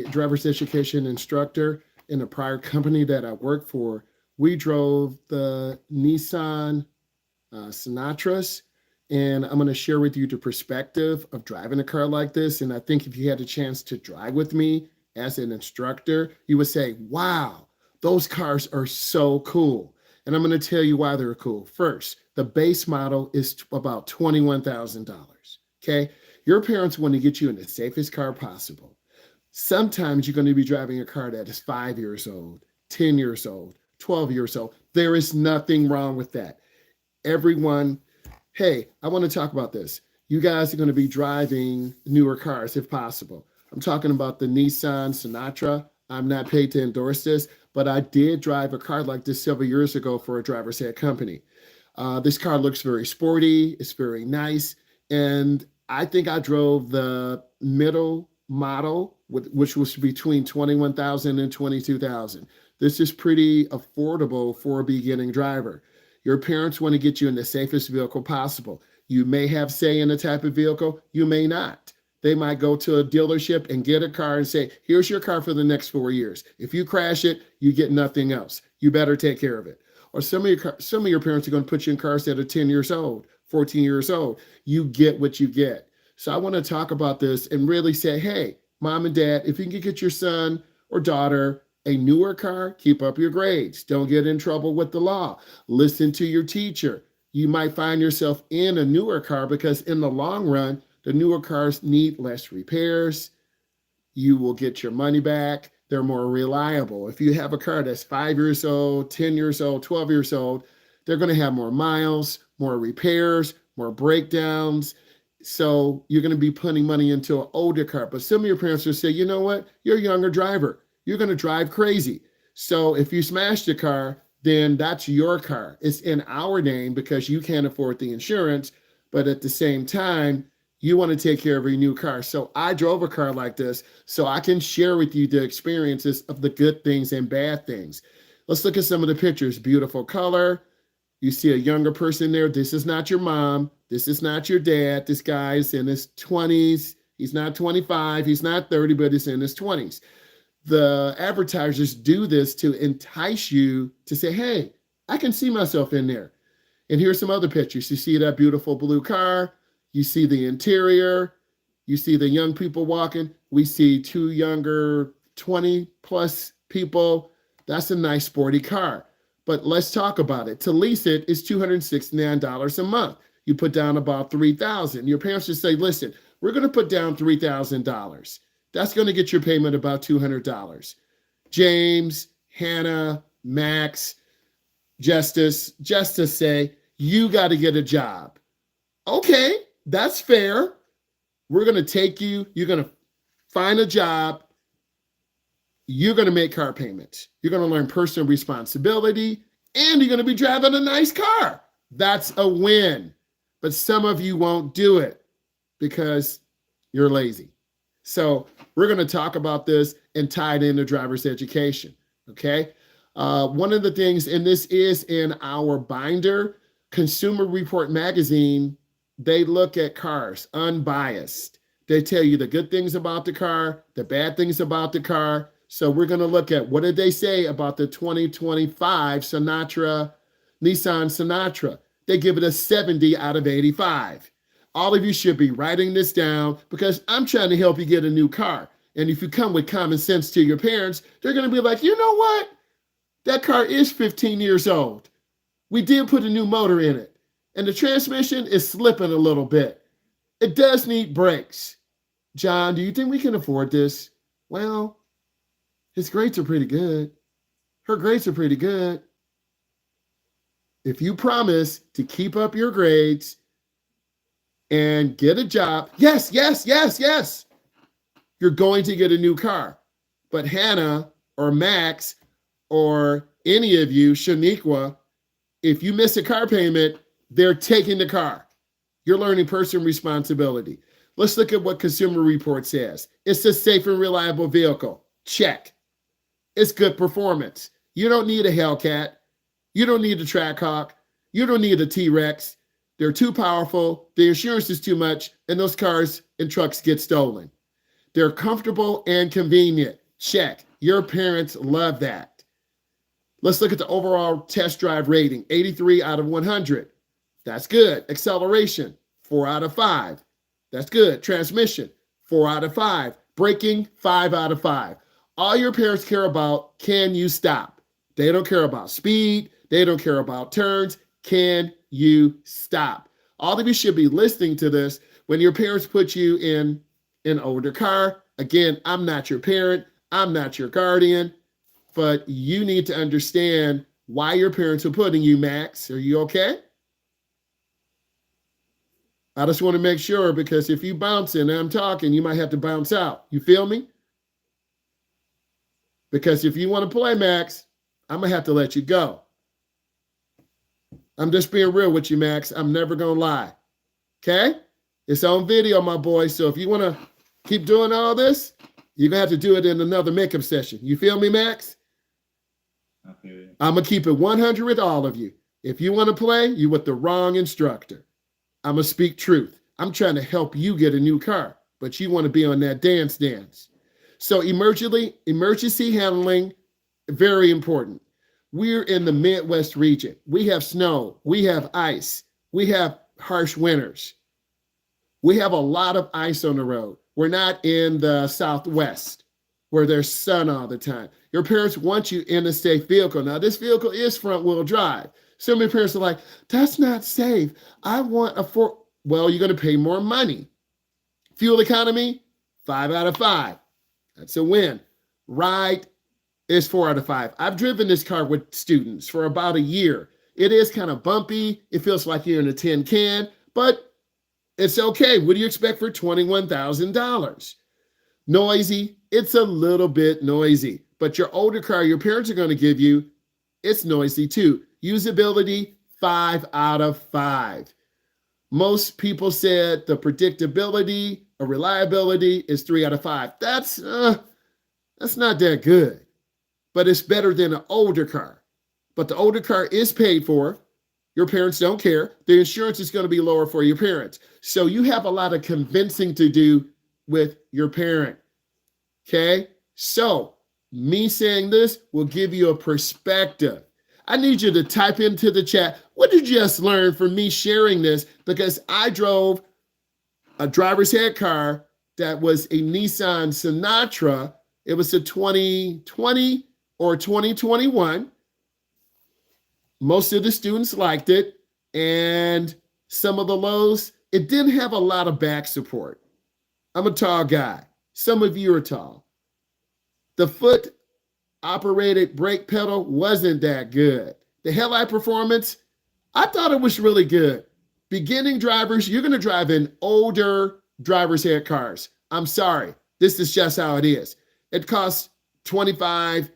driver's education instructor in a prior company that I worked for. We drove the Nissan Sinatras. And I'm going to share with you the perspective of driving a car like this. And I think if you had a chance to drive with me as an instructor, you would say, wow, those cars are so cool. And I'm going to tell you why they're cool. First, the base model is about $21,000. Okay. Your parents want to get you in the safest car possible. Sometimes you're going to be driving a car that is 5 years old, 10 years old, 12 years old. There is nothing wrong with that. Everyone, hey, I want to talk about this. You guys are going to be driving newer cars if possible. I'm talking about the Nissan Sinatra. I'm not paid to endorse this, but I did drive a car like this several years ago for a driver's ed company. This car looks very sporty. It's very nice. And I think I drove the middle model, which was between 21,000 and 22,000. This is pretty affordable for a beginning driver. Your parents want to get you in the safest vehicle possible. You may have say in the type of vehicle, you may not. They might go to a dealership and get a car and say, here's your car for the next 4 years. If you crash it, you get nothing else. You better take care of it. Or some of your parents are going to put you in cars that are 10 years old, 14 years old. You get what you get. So I want to talk about this and really say, hey, mom and dad, if you can get your son or daughter a newer car, keep up your grades. Don't get in trouble with the law. Listen to your teacher. You might find yourself in a newer car because in the long run, the newer cars need less repairs. You will get your money back. They're more reliable. If you have a car that's 5 years old, 10 years old, 12 years old, they're going to have more miles, more repairs, more breakdowns. So you're going to be putting money into an older car. But some of your parents will say, you know what? You're a younger driver. You're going to drive crazy. So if you smash the car, then that's your car. It's in our name because you can't afford the insurance. But at the same time, you want to take care of your new car. So I drove a car like this so I can share with you the experiences of the good things and bad things. Let's look at some of the pictures. Beautiful color. You see a younger person there. This is not your mom. This is not your dad. This guy's in his 20s. He's not 25. He's not 30, but he's in his 20s. The advertisers do this to entice you to say, hey, I can see myself in there. And here's some other pictures. You see that beautiful blue car. You see the interior. You see the young people walking. We see two younger 20 plus people. That's a nice sporty car. But let's talk about it. To lease it is $269 a month. You put down about $3,000. Your parents just say, listen, we're going to put down $3,000. That's going to get your payment about $200. James, Hannah, Max, Justice say, you got to get a job. Okay, that's fair. We're going to take you. You're going to find a job. You're going to make car payments. You're going to learn personal responsibility, and you're going to be driving a nice car. That's a win. But some of you won't do it because you're lazy. So we're going to talk about this and tie it into driver's education, okay? One of the things, and this is in our binder, Consumer Report Magazine, they look at cars unbiased. They tell you the good things about the car, the bad things about the car. So we're going to look at what did they say about the 2025 Nissan Sinatra. They give it a 70 out of 85. All of you should be writing this down because I'm trying to help you get a new car. And if you come with common sense to your parents, they're going to be like, you know what? That car is 15 years old. We did put a new motor in it. And the transmission is slipping a little bit. It does need brakes. John, do you think we can afford this? Well, his grades are pretty good. Her grades are pretty good. If you promise to keep up your grades and get a job, yes, you're going to get a new car. But Hannah or Max or any of you, Shaniqua, if you miss a car payment, they're taking the car. You're learning personal responsibility. Let's look at what Consumer Report says. It's a safe and reliable vehicle. Check. It's good performance. You don't need a Hellcat. You don't need a Trackhawk. You don't need a T-Rex. They're too powerful. The insurance is too much, and those cars and trucks get stolen. They're comfortable and convenient. Check. Your parents love that. Let's look at the overall test drive rating, 83 out of 100. That's good. Acceleration, 4 out of 5. That's good. Transmission, 4 out of 5. Braking, 5 out of 5. All your parents care about, can you stop? They don't care about speed. They don't care about turns. Can you stop? All of you should be listening to this when your parents put you in an older car. Again, I'm not your parent. I'm not your guardian, but you need to understand why your parents are putting you, Max. Are you okay? I just want to make sure, because if you bounce and I'm talking, you might have to bounce out. You feel me? Because if you want to play, Max, I'm going to have to let you go. I'm just being real with you, Max. I'm never going to lie. Okay? It's on video, my boy. So if you want to keep doing all this, you're going to have to do it in another makeup session. You feel me, Max? I feel you. I'm going to keep it 100 with all of you. If you want to play, you're with the wrong instructor. I'm going to speak truth. I'm trying to help you get a new car, but you want to be on that dance. So emergency handling, very important. We're in the Midwest region. We have snow. We have ice. We have harsh winters. We have a lot of ice on the road. We're not in the Southwest where there's sun all the time. Your parents want you in a safe vehicle. Now, this vehicle is front-wheel drive. So many parents are like, that's not safe. I want a four. Well, you're going to pay more money. Fuel economy, 5 out of 5. That's a win. Ride is 4 out of 5. I've driven this car with students for about a year. It is kind of bumpy. It feels like you're in a tin can, but it's okay. What do you expect for $21,000? Noisy. It's a little bit noisy, but your older car, your parents are going to give you, it's noisy too. Usability, 5 out of 5. Most people said the predictability or reliability is 3 out of 5. That's not that good, but it's better than an older car. But the older car is paid for. Your parents don't care. The insurance is going to be lower for your parents. So you have a lot of convincing to do with your parent. Okay? So me saying this will give you a perspective. I need you to type into the chat, what did you just learn from me sharing this? Because I drove a driver's ed car that was a Nissan Sentra. It was a 2020 or 2021. Most of the students liked it. And some of the lows, it didn't have a lot of back support. I'm a tall guy. Some of you are tall. The foot operated brake pedal wasn't that good. The headlight performance, I thought it was really good. Beginning drivers, you're going to drive in older driver's ed cars. I'm sorry. This is just how it is. It costs $25,000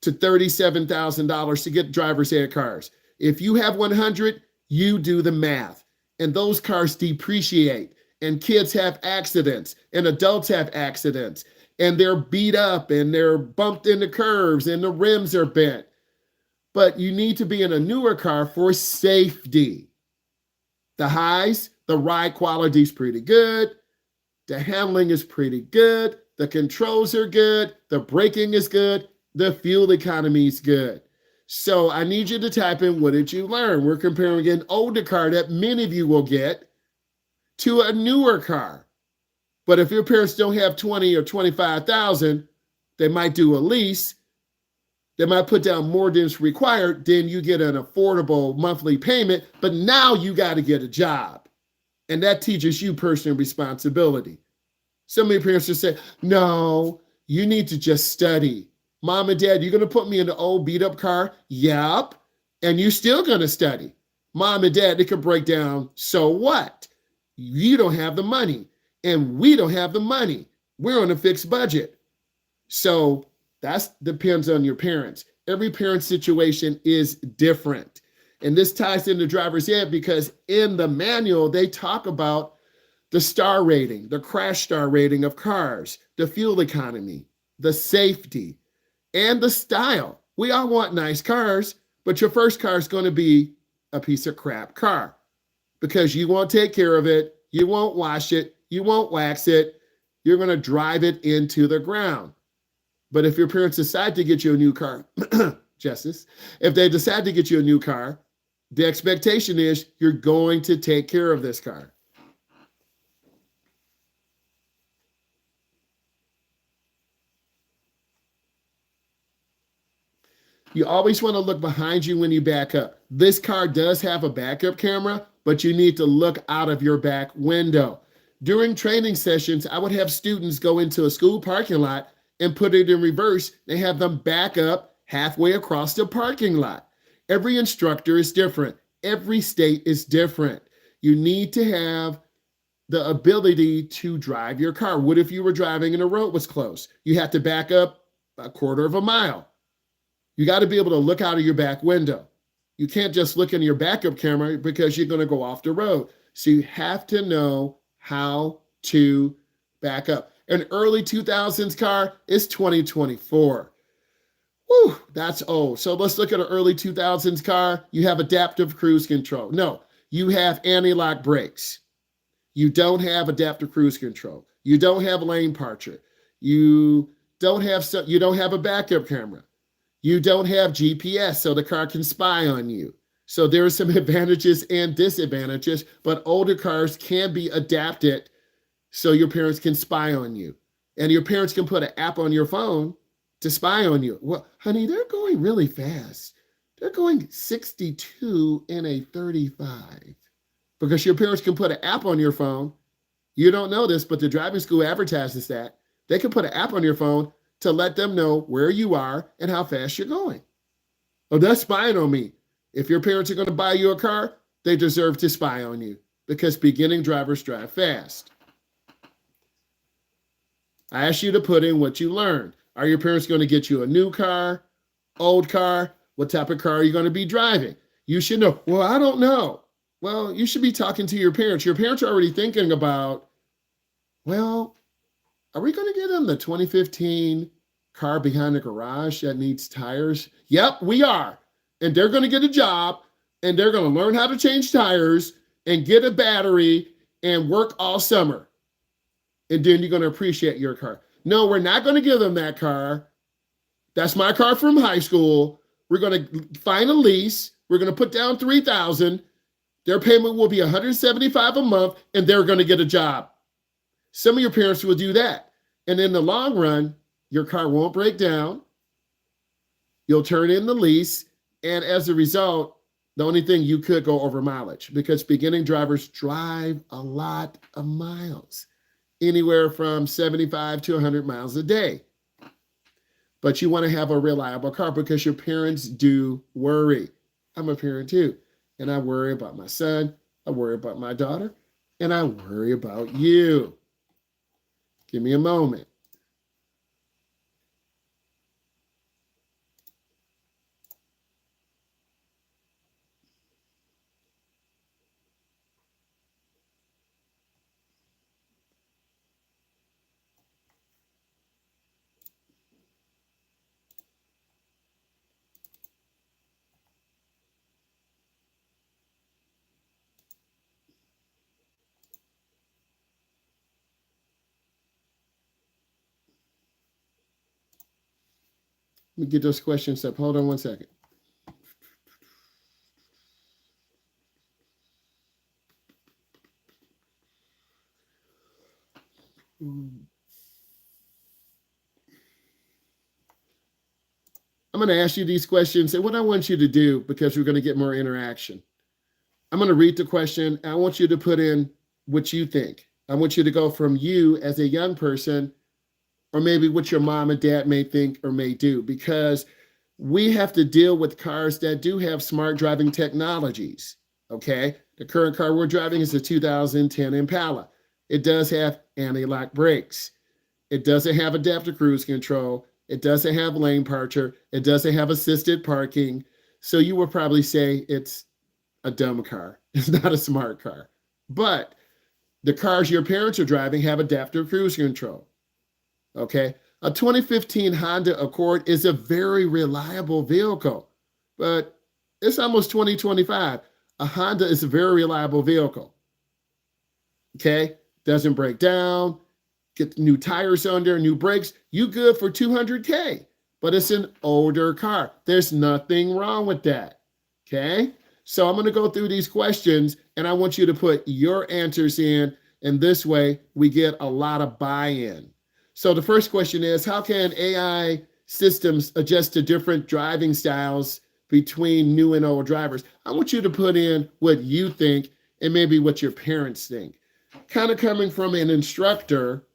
to $37,000 to get driver's ed cars. If you have 100, you do the math. And those cars depreciate. And kids have accidents. And adults have accidents. And they're beat up. And they're bumped into curves. And the rims are bent. But you need to be in a newer car for safety. The highs, the ride quality is pretty good. The handling is pretty good. The controls are good. The braking is good. The fuel economy is good. So I need you to type in, what did you learn? We're comparing an older car that many of you will get to a newer car. But if your parents don't have 20 or 25,000, they might do a lease. They might put down more than is required. Then you get an affordable monthly payment. But now you got to get a job. And that teaches you personal responsibility. Some of your parents just say, no, you need to just study. Mom and dad, you're going to put me in the old beat up car? Yep. And you're still going to study. Mom and dad, it could break down. So what? You don't have the money. And we don't have the money. We're on a fixed budget. So that depends on your parents. Every parent's situation is different. And this ties into driver's ed because in the manual, they talk about the star rating, the crash star rating of cars, the fuel economy, the safety, and the style. We all want nice cars, but your first car is going to be a piece of crap car because you won't take care of it. You won't wash it. You won't wax it. you're going to drive it into the ground. But if your parents decide to get you a new car, Justice, if they decide to get you a new car, the expectation is you're going to take care of this car. You always want to look behind you when you back up. This car does have a backup camera, but you need to look out of your back window. During training sessions, I would have students go into a school parking lot and put it in reverse and have them back up halfway across the parking lot. Every instructor is different. Every state is different. You need to have the ability to drive your car. What if you were driving and the road was closed? You have to back up a quarter of a mile. You got to be able to look out of your back window. You can't just look in your backup camera because you're going to go off the road. So you have to know how to back up. An early 2000s car is 2024. Whew, that's old. So let's look at an early 2000s car. You have adaptive cruise control. No, you have anti-lock brakes. You don't have adaptive cruise control. You don't have lane departure. You don't have a backup camera. You don't have GPS, so the car can spy on you. So there are some advantages and disadvantages, but older cars can be adapted so your parents can spy on you. And your parents can put an app on your phone to spy on you. Well, honey, they're going really fast. They're going 62 in a 35. Because your parents can put an app on your phone. You don't know this, but the driving school advertises that. They can put an app on your phone to let them know where you are and how fast you're going. Oh, that's spying on me. If your parents are going to buy you a car, they deserve to spy on you because beginning drivers drive fast. I asked you to put in what you learned. Are your parents going to get you a new car, old car? What type of car are you going to be driving? You should know. Well, I don't know. Well, you should be talking to your parents. Your parents are already thinking about, well, are we going to get them the 2015 car behind the garage that needs tires? Yep, we are. And they're going to get a job and they're going to learn how to change tires and get a battery and work all summer. And then you're going to appreciate your car. No, we're not going to give them that car. That's my car from high school. We're going to find a lease. We're going to put down $3,000. Their payment will be $175 a month and they're going to get a job. Some of your parents will do that. And in the long run, your car won't break down. You'll turn in the lease. And as a result, the only thing you could go over mileage because beginning drivers drive a lot of miles, anywhere from 75 to 100 miles a day. But you want to have a reliable car because your parents do worry. I'm a parent too. And I worry about my son. I worry about my daughter. And I worry about you. Give me a moment. Let me get those questions up. Hold on one second. I'm going to ask you these questions. And what I want you to do, because we're going to get more interaction, I'm going to read the question. And I want you to put in what you think. I want you to go from you as a young person, or maybe what your mom and dad may think or may do, because we have to deal with cars that do have smart driving technologies. Okay. The current car we're driving is a 2010 Impala. It does have anti-lock brakes. It doesn't have adaptive cruise control. It doesn't have lane departure. It doesn't have assisted parking. So you would probably say it's a dumb car. It's not a smart car. But the cars your parents are driving have adaptive cruise control. Okay. A 2015 Honda Accord is a very reliable vehicle, but it's almost 2025. A Honda is a very reliable vehicle. Okay. Doesn't break down. get new tires on there, new brakes, you good for 200K, but it's an older car. There's nothing wrong with that, okay? So I'm going to go through these questions and I want you to put your answers in, and this way we get a lot of buy-in. So the first question is, how can AI systems adjust to different driving styles between new and old drivers? I want you to put in what you think and maybe what your parents think. Kind of coming from an instructor,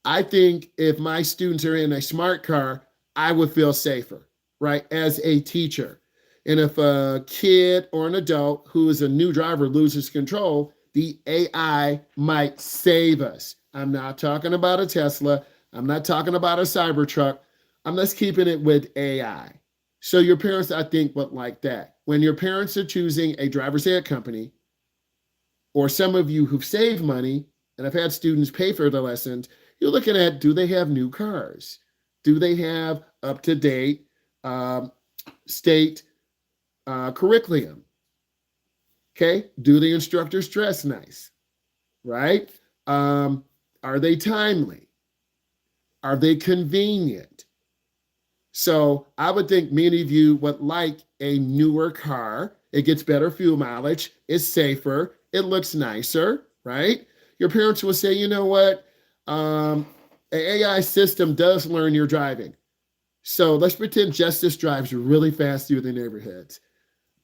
I think if my students are in a smart car, I would feel safer, right, as a teacher. And if a kid or an adult who is a new driver loses control, the AI might save us. I'm not talking about a Tesla. I'm not talking about a Cybertruck. I'm just keeping it with AI. So your parents, I think, would like that. When your parents are choosing a driver's ed company, or some of you who've saved money, and I've had students pay for the lessons, you're looking at, do they have new cars? Do they have up-to-date state curriculum? Okay, do the instructors dress nice, right? Are they timely? Are they convenient? So I would think many of you would like a newer car. It gets better fuel mileage. It's safer. It looks nicer, right? Your parents will say, you know what? An AI system does learn your driving. So let's pretend Justice drives really fast through the neighborhoods.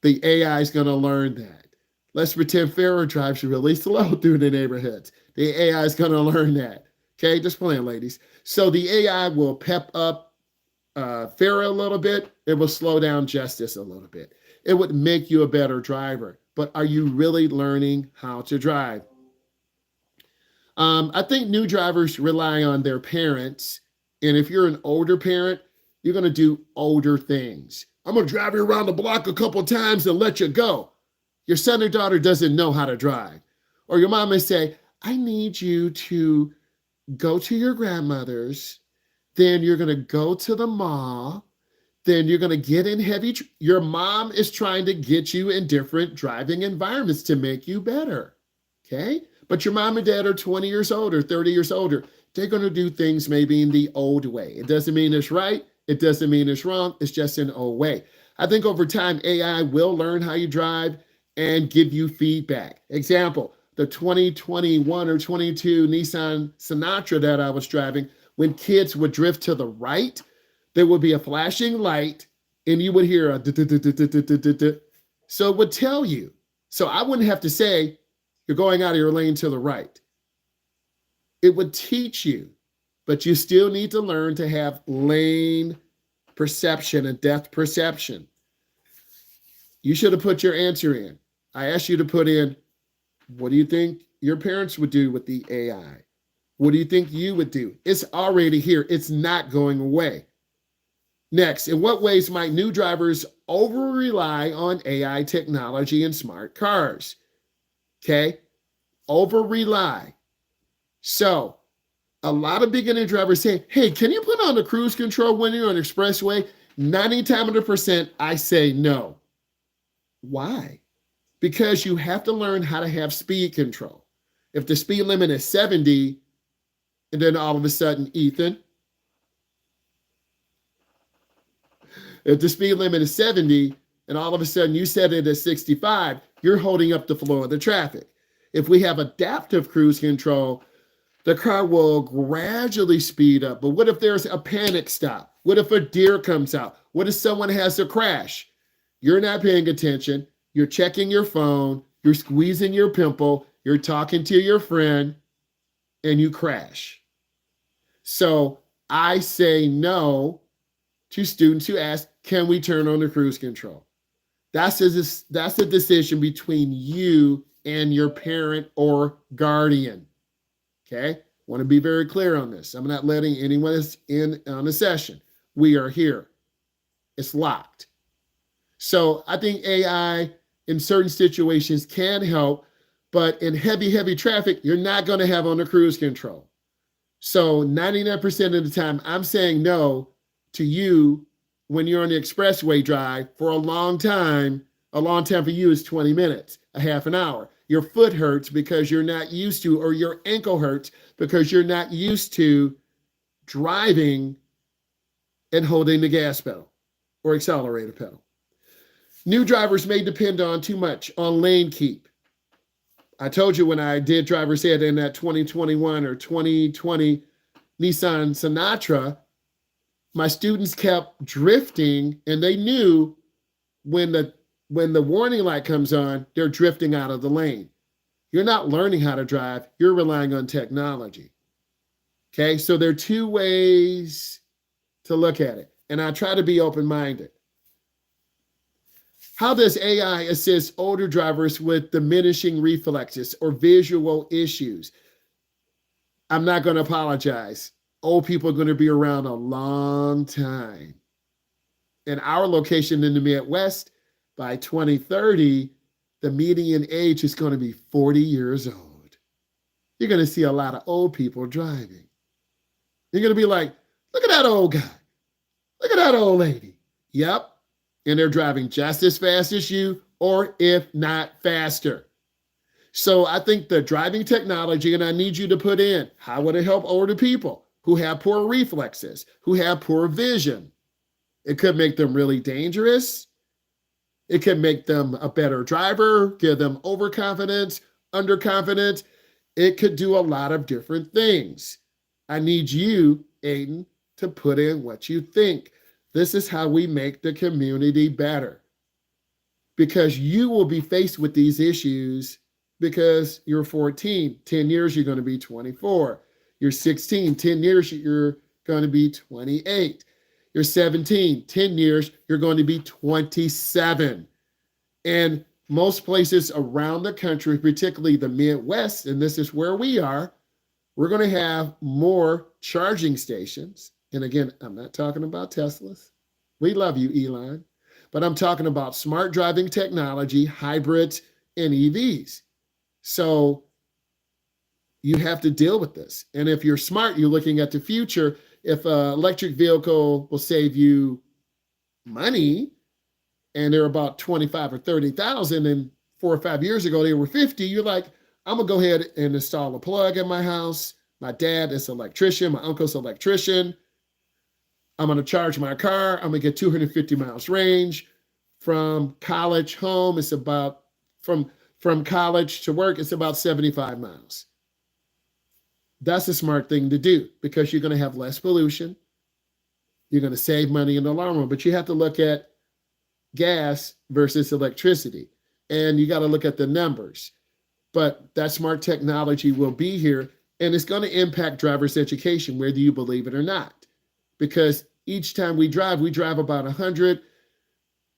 The AI is going to learn that. Let's pretend Farrah drives really slow through the neighborhoods. The AI is going to learn that. Okay, just playing, ladies. So the AI will pep up Farrah a little bit. It will slow down Justice a little bit. It would make you a better driver. But are you really learning how to drive? I think new drivers rely on their parents. And if you're an older parent, you're going to do older things. I'm going to drive you around the block a couple times and let you go. Your son or daughter doesn't know how to drive. Or your mom may say, I need you to go to your grandmother's. Then you're going to go to the mall. Then you're going to get in heavy. Your mom is trying to get you in different driving environments to make you better. Okay? But your mom and dad are 20 years older, 30 years older. They're going to do things maybe in the old way. It doesn't mean it's right. It doesn't mean it's wrong. It's just an old way. I think over time, AI will learn how you drive and give you feedback. Example, the 2021 or 22 Nissan Sentra that I was driving, when kids would drift to the right, there would be a flashing light and you would hear a da-da-da-da-da-da-da-da. So it would tell you. So I wouldn't have to say, you're going out of your lane to the right. It would teach you, but you still need to learn to have lane perception and depth perception. You should have put your answer in. I asked you to put in, what do you think your parents would do with the AI? What do you think you would do? It's already here. It's not going away. Next, in what ways might new drivers over-rely on AI technology in smart cars? Okay, over-rely. So a lot of beginning drivers say, hey, can you put on the cruise control when you're on the expressway? 90% I say no. Why? Because you have to learn how to have speed control. If the speed limit is 70, and then all of a sudden, Ethan, if the speed limit is 70, and all of a sudden you set it at 65, you're holding up the flow of the traffic. If we have adaptive cruise control, the car will gradually speed up. But what if there's a panic stop? What if a deer comes out? What if someone has a crash? You're not paying attention. You're checking your phone. You're squeezing your pimple. You're talking to your friend, and you crash. So I say no to students who ask, can we turn on the cruise control? That's a decision between you and your parent or guardian. Okay? Want to be very clear on this. I'm not letting anyone in on the session. We are here. It's locked. So I think AI in certain situations can help, but in heavy traffic, you're not going to have on the cruise control. So 99% of the time, I'm saying no to you when you're on the expressway drive for a long time. A long time for you is 20 minutes, a half an hour. your foot hurts because you're not used to, or your ankle hurts because you're not used to driving and holding the gas pedal or accelerator pedal. New drivers may depend on too much on lane keep. I told you when I did driver's ed in that 2021 or 2020 Nissan Sentra, my students kept drifting, and they knew when the warning light comes on, they're drifting out of the lane. You're not learning how to drive, you're relying on technology. Okay, so there are two ways to look at it, and I try to be open-minded. How does AI assist older drivers with diminishing reflexes or visual issues? I'm not going to apologize. Old people are going to be around a long time. In our location in the Midwest, by 2030, the median age is going to be 40 years old. You're going to see a lot of old people driving. You're going to be like, look at that old guy. Look at that old lady. Yep. And they're driving just as fast as you, or if not faster. So I think the driving technology, and I need you to put in, how would it help older people who have poor reflexes, who have poor vision? It could make them really dangerous. It could make them a better driver, give them overconfidence, underconfidence. It could do a lot of different things. I need you, Aiden, to put in what you think. This is how we make the community better. Because you will be faced with these issues because you're 14. 10 years, you're going to be 24. You're 16. 10 years, you're going to be 28. You're 17. 10 years, you're going to be 27. And most places around the country, particularly the Midwest, and this is where we are, we're going to have more charging stations. And again, I'm not talking about Teslas. We love you, Elon. But I'm talking about smart driving technology, hybrids, and EVs. So you have to deal with this. And if you're smart, you're looking at the future. If an electric vehicle will save you money, and they're about 25 or 30,000, and 4 or 5 years ago they were 50, you're like, I'm gonna go ahead and install a plug in my house. My dad is an electrician, my uncle's an electrician. I'm gonna charge my car, I'm gonna get 250 miles range. From college home, it's about, from college to work, it's about 75 miles. That's a smart thing to do because you're gonna have less pollution. You're gonna save money in the long run, but you have to look at gas versus electricity. And you gotta look at the numbers. But that smart technology will be here, and it's gonna impact driver's education, whether you believe it or not. Because each time we drive about 100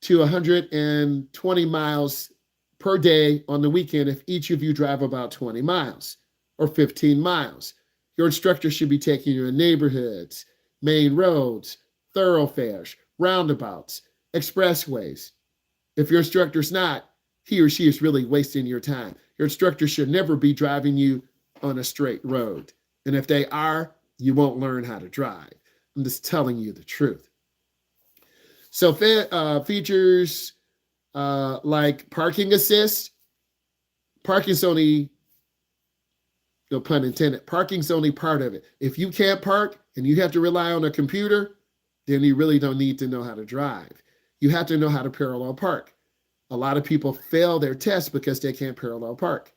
to 120 miles per day on the weekend if each of you drive about 20 miles or 15 miles. Your instructor should be taking you in neighborhoods, main roads, thoroughfares, roundabouts, expressways. If your instructor's not, he or she is really wasting your time. Your instructor should never be driving you on a straight road. And if they are, you won't learn how to drive. I'm just telling you the truth. So features like parking assist, parking's only, no pun intended, parking's only part of it. If you can't park and you have to rely on a computer, then you really don't need to know how to drive. You have to know how to parallel park. A lot of people fail their tests because they can't parallel park.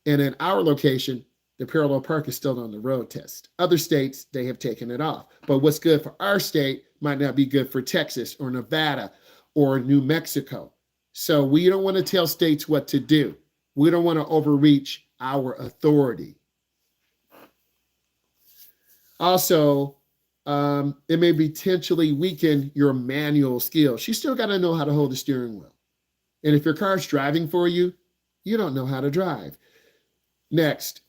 And in our location, the parallel park is still on the road test. Other states, they have taken it off. But what's good for our state might not be good for Texas or Nevada or New Mexico. So we don't want to tell states what to do. We don't want to overreach our authority. Also, it may potentially weaken your manual skills. You still got to know how to hold the steering wheel. And if your car's driving for you, you don't know how to drive. Next,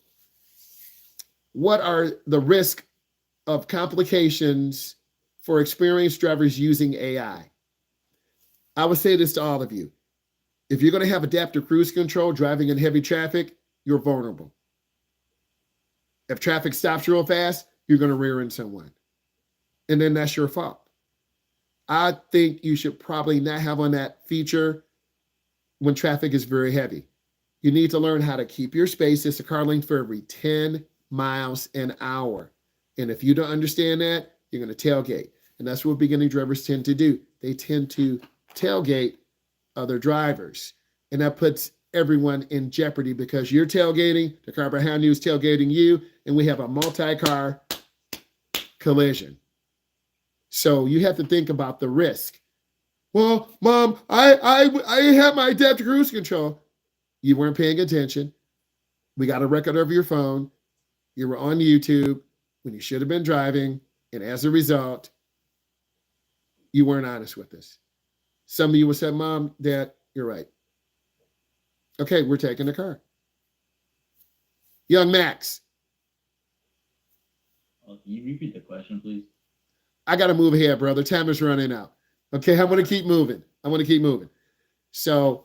what are the risks of complications for experienced drivers using AI? I would say this to all of you. If you're going to have adaptive cruise control driving in heavy traffic, you're vulnerable. If traffic stops real fast, you're going to rear end someone. And then that's your fault. I think you should probably not have on that feature when traffic is very heavy. You need to learn how to keep your space. It's a car length for every 10 miles an hour. And if you don't understand that, you're going to tailgate. And that's what beginning drivers tend to do. They tend to tailgate other drivers. And that puts everyone in jeopardy because you're tailgating, the car behind you is tailgating you, and we have a multi-car collision. So you have to think about the risk. Well, Mom, I have my adaptive cruise control. You weren't paying attention. We got a record of your phone. You were on YouTube when you should have been driving. And as a result, you weren't honest with us. Some of you will say, Mom, Dad, you're right. Okay, we're taking the car. Young Max. Can you repeat the question, please? I got to move ahead, brother. Time is running out. Okay, I want to keep moving. So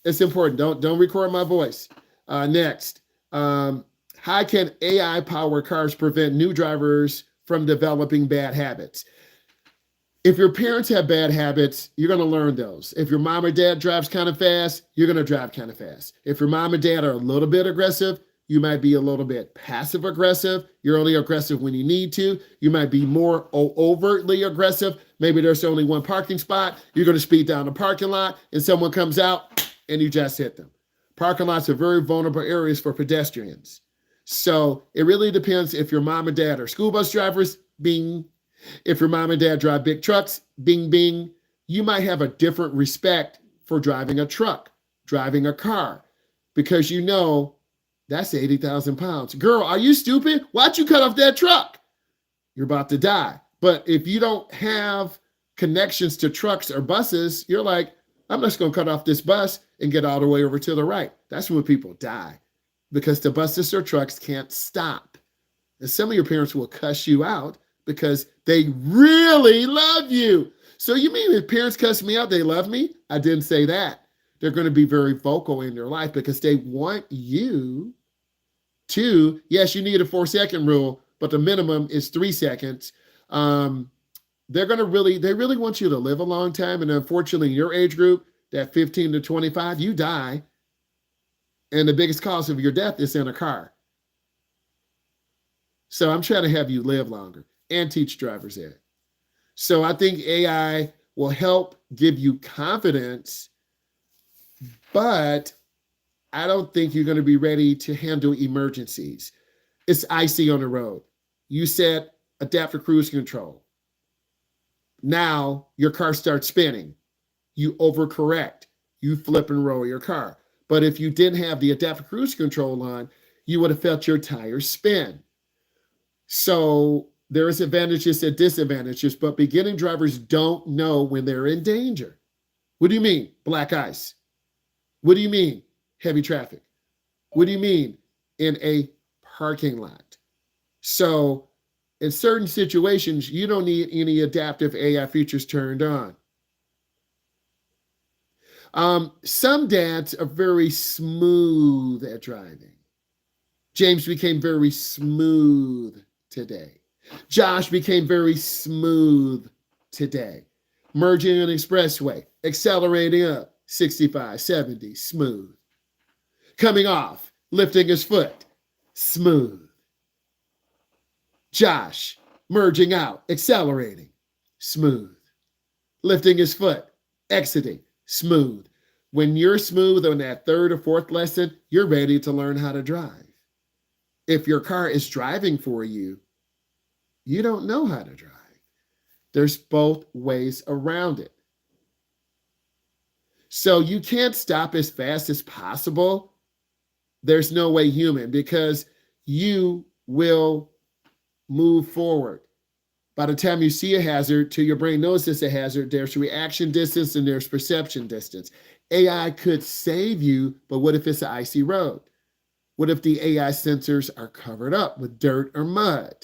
it's important. Don't record my voice. Next, how can AI-powered cars prevent new drivers from developing bad habits? If your parents have bad habits, you're going to learn those. If your mom or dad drives kind of fast, you're going to drive kind of fast. If your mom and dad are a little bit aggressive, you might be a little bit passive aggressive. You're only aggressive when you need to. You might be more overtly aggressive. Maybe there's only one parking spot. You're going to speed down the parking lot and someone comes out and you just hit them. Parking lots are very vulnerable areas for pedestrians. So it really depends if your mom and dad are school bus drivers, bing. If your mom and dad drive big trucks, bing, bing. You might have a different respect for driving a truck, driving a car, because you know that's 80,000 pounds. Girl, are you stupid? Why'd you cut off that truck? You're about to die. But if you don't have connections to trucks or buses, you're like, I'm just going to cut off this bus and get all the way over to the right. That's when people die because the buses or trucks can't stop. And some of your parents will cuss you out because they really love you. So you mean if parents cuss me out, they love me? I didn't say that. They're going to be very vocal in their life because they want you to, yes, you need a 4-second rule, but the minimum is 3 seconds. They really want you to live a long time. And unfortunately, in your age group, that 15 to 25, you die. And the biggest cause of your death is in a car. So I'm trying to have you live longer and teach driver's ed. So I think AI will help give you confidence, but I don't think you're going to be ready to handle emergencies. It's icy on the road. You set adaptive cruise control. Now your car starts spinning. You overcorrect. You flip and roll your car. But if you didn't have the adaptive cruise control on, you would have felt your tires spin. So there's advantages and disadvantages, but beginning drivers don't know when they're in danger. What do you mean, black ice? What do you mean, heavy traffic? What do you mean, in a parking lot? So in certain situations, you don't need any adaptive AI features turned on. Some dads are very smooth at driving. James became very smooth today. Josh became very smooth today. Merging an expressway, accelerating up, 65, 70, smooth. Coming off, lifting his foot, smooth. Josh, merging out, accelerating, smooth. Lifting his foot, exiting, smooth. When you're smooth on that third or fourth lesson, you're ready to learn how to drive. If your car is driving for you, you don't know how to drive. There's both ways around it. So you can't stop as fast as possible. There's no way human, because you will move forward. By the time you see a hazard, till your brain knows it's a hazard, there's reaction distance and there's perception distance. AI could save you, but what if it's an icy road? What if the AI sensors are covered up with dirt or mud?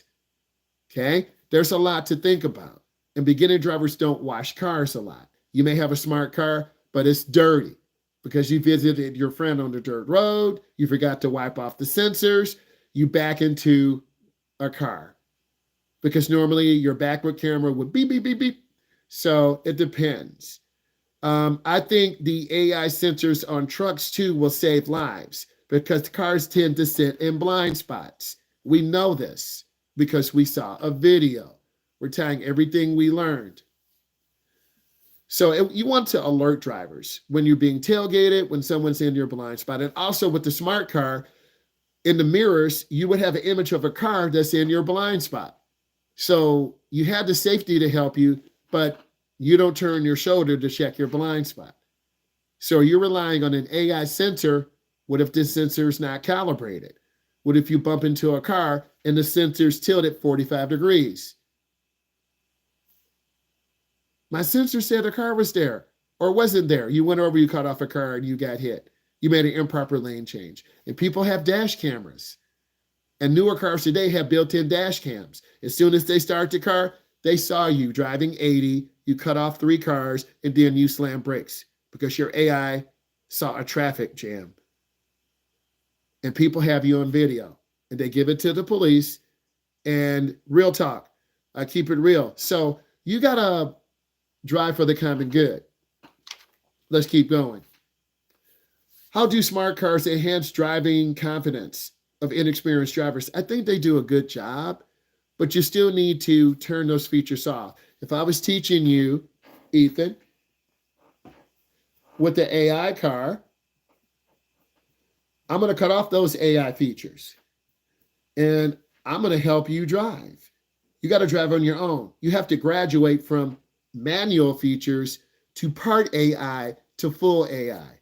Okay, there's a lot to think about. And beginning drivers don't wash cars a lot. You may have a smart car, but it's dirty because you visited your friend on the dirt road, you forgot to wipe off the sensors, you back into a car. Because normally your backward camera would beep, beep, beep, beep. So it depends. I think the AI sensors on trucks too will save lives because cars tend to sit in blind spots. We know this because we saw a video. We're tying everything we learned. So you want to alert drivers when you're being tailgated, when someone's in your blind spot. And also with the smart car, in the mirrors, you would have an image of a car that's in your blind spot. So you have the safety to help you, but you don't turn your shoulder to check your blind spot. So you're relying on an AI sensor. What if this sensor is not calibrated? What if you bump into a car and the sensor's tilted 45 degrees? My sensor said a car was there or wasn't there. You went over, you cut off a car and you got hit. You made an improper lane change. And people have dash cameras. And newer cars today have built-in dash cams. As soon as they start the car, they saw you driving 80, you cut off 3 cars, and then you slam brakes because your AI saw a traffic jam. And people have you on video. And they give it to the police. And real talk, I keep it real. So you got to drive for the common good. Let's keep going. How do smart cars enhance driving confidence of inexperienced drivers? I think they do a good job, but you still need to turn those features off. If I was teaching you, Ethan, with the AI car, I'm going to cut off those AI features and I'm going to help you drive. You got to drive on your own. You have to graduate from manual features to part AI to full AI.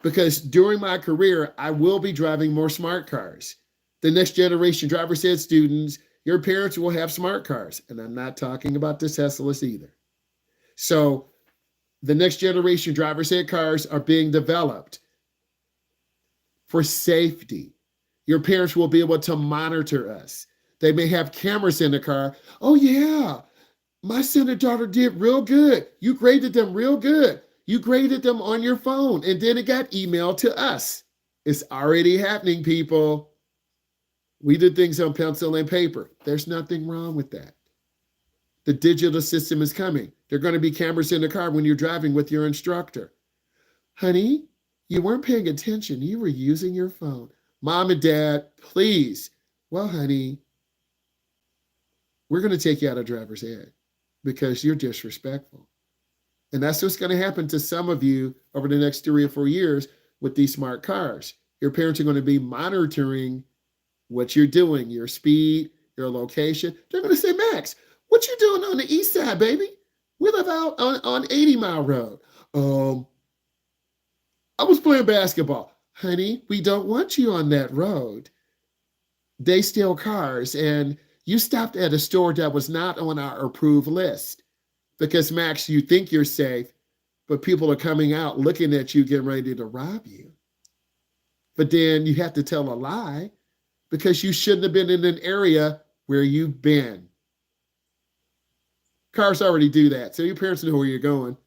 Because during my career, I will be driving more smart cars. The next generation driver's ed students, your parents will have smart cars. And I'm not talking about the Teslas either. So the next generation driver's ed cars are being developed for safety. Your parents will be able to monitor us. They may have cameras in the car. Oh yeah, my son and daughter did real good. You graded them real good. You graded them on your phone and then it got emailed to us. It's already happening, people. We did things on pencil and paper. There's nothing wrong with that. The digital system is coming. There are going to be cameras in the car when you're driving with your instructor. Honey, you weren't paying attention. You were using your phone. Mom and dad, please. Well, honey, we're going to take you out of driver's ed because you're disrespectful. And that's what's going to happen to some of you over the next 3 or 4 years with these smart cars. Your parents are going to be monitoring what you're doing, your speed, your location. They're going to say, Max, what you doing on the east side, baby? We live out on 80 Mile Road. I was playing basketball. Honey, we don't want you on that road. They steal cars, and you stopped at a store that was not on our approved list. Because, Max, you think you're safe, but people are coming out looking at you, getting ready to rob you. But then you have to tell a lie because you shouldn't have been in an area where you've been. Cars already do that, so your parents know where you're going.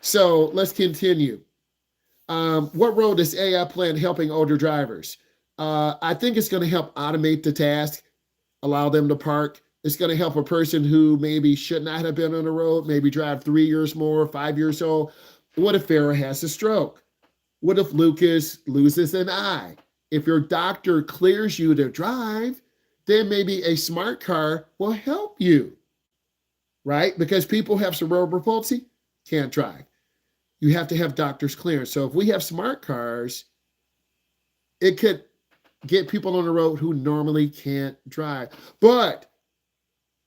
So let's continue. What role does AI play in helping older drivers? I think it's going to help automate the task, allow them to park. It's going to help a person who maybe should not have been on the road, maybe drive 3 years more, 5 years old. What if Farrah has a stroke? What if Lucas loses an eye? If your doctor clears you to drive, then maybe a smart car will help you, right? Because people have cerebral palsy, can't drive. You have to have doctor's clearance. So if we have smart cars, it could get people on the road who normally can't drive. But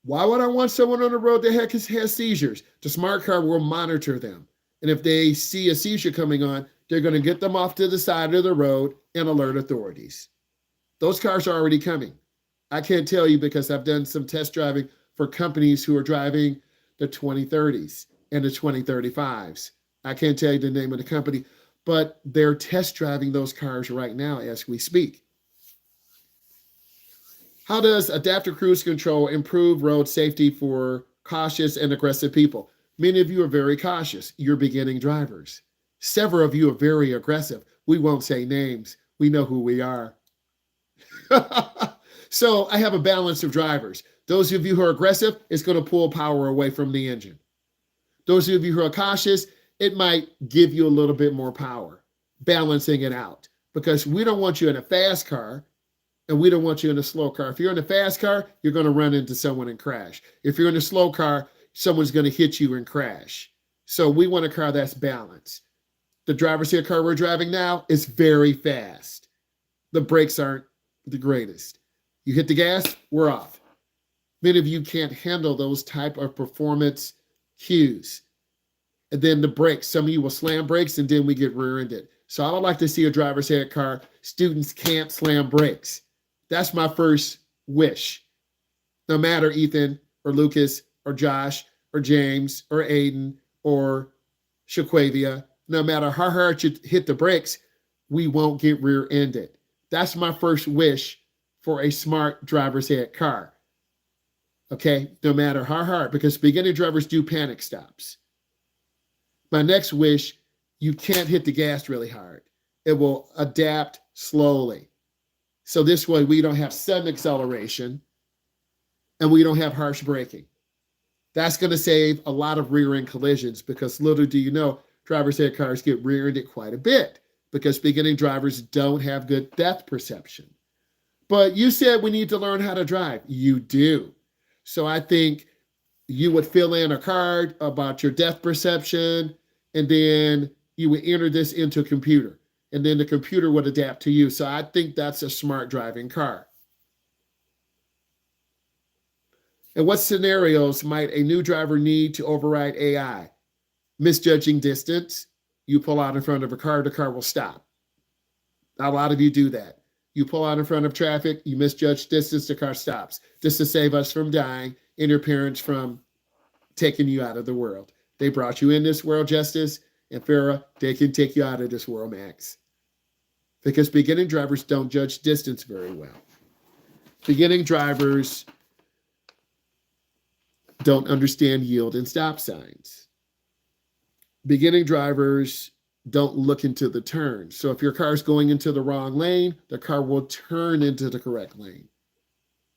why would I want someone on the road that has seizures? The smart car will monitor them. And if they see a seizure coming on, they're going to get them off to the side of the road and alert authorities. Those cars are already coming. I can't tell you because I've done some test driving for companies who are driving the 2030s and the 2035s. I can't tell you the name of the company, but they're test driving those cars right now as we speak. How does adaptive cruise control improve road safety for cautious and aggressive people? Many of you are very cautious. You're beginning drivers. Several of you are very aggressive. We won't say names. We know who we are. So I have a balance of drivers. Those of you who are aggressive, it's going to pull power away from the engine. Those of you who are cautious, it might give you a little bit more power, balancing it out, because we don't want you in a fast car and we don't want you in a slow car. If you're in a fast car, you're going to run into someone and crash. If you're in a slow car, someone's going to hit you and crash. So we want a car that's balanced. The driver's seat car we're driving now is very fast. The brakes aren't the greatest. You hit the gas, we're off. Many of you can't handle those type of performance cues. And then the brakes, some of you will slam brakes and then we get rear-ended. So I would like to see a driver's ed car. Students can't slam brakes. That's my first wish. No matter Ethan or Lucas or Josh or James or Aiden or Shaquavia, no matter how hard you hit the brakes, we won't get rear-ended. That's my first wish for a smart driver's ed car. Okay, no matter how hard, because beginning drivers do panic stops. My next wish, you can't hit the gas really hard. It will adapt slowly. So this way we don't have sudden acceleration and we don't have harsh braking. That's going to save a lot of rear end collisions, because little do you know, driver's ed cars get rear ended quite a bit because beginning drivers don't have good depth perception. But you said we need to learn how to drive. You do. So I think you would fill in a card about your depth perception, and then you would enter this into a computer, and then the computer would adapt to you. So I think that's a smart driving car. And what scenarios might a new driver need to override AI? Misjudging distance. You pull out in front of a car, the car will stop. A lot of you do that. You pull out in front of traffic, you misjudge distance, the car stops. Just to save us from dying and your parents from taking you out of the world. They brought you in this world, Justice and Farrah. They can take you out of this world, Max. Because beginning drivers don't judge distance very well. Beginning drivers don't understand yield and stop signs. Beginning drivers don't look into the turn. So if your car is going into the wrong lane, the car will turn into the correct lane.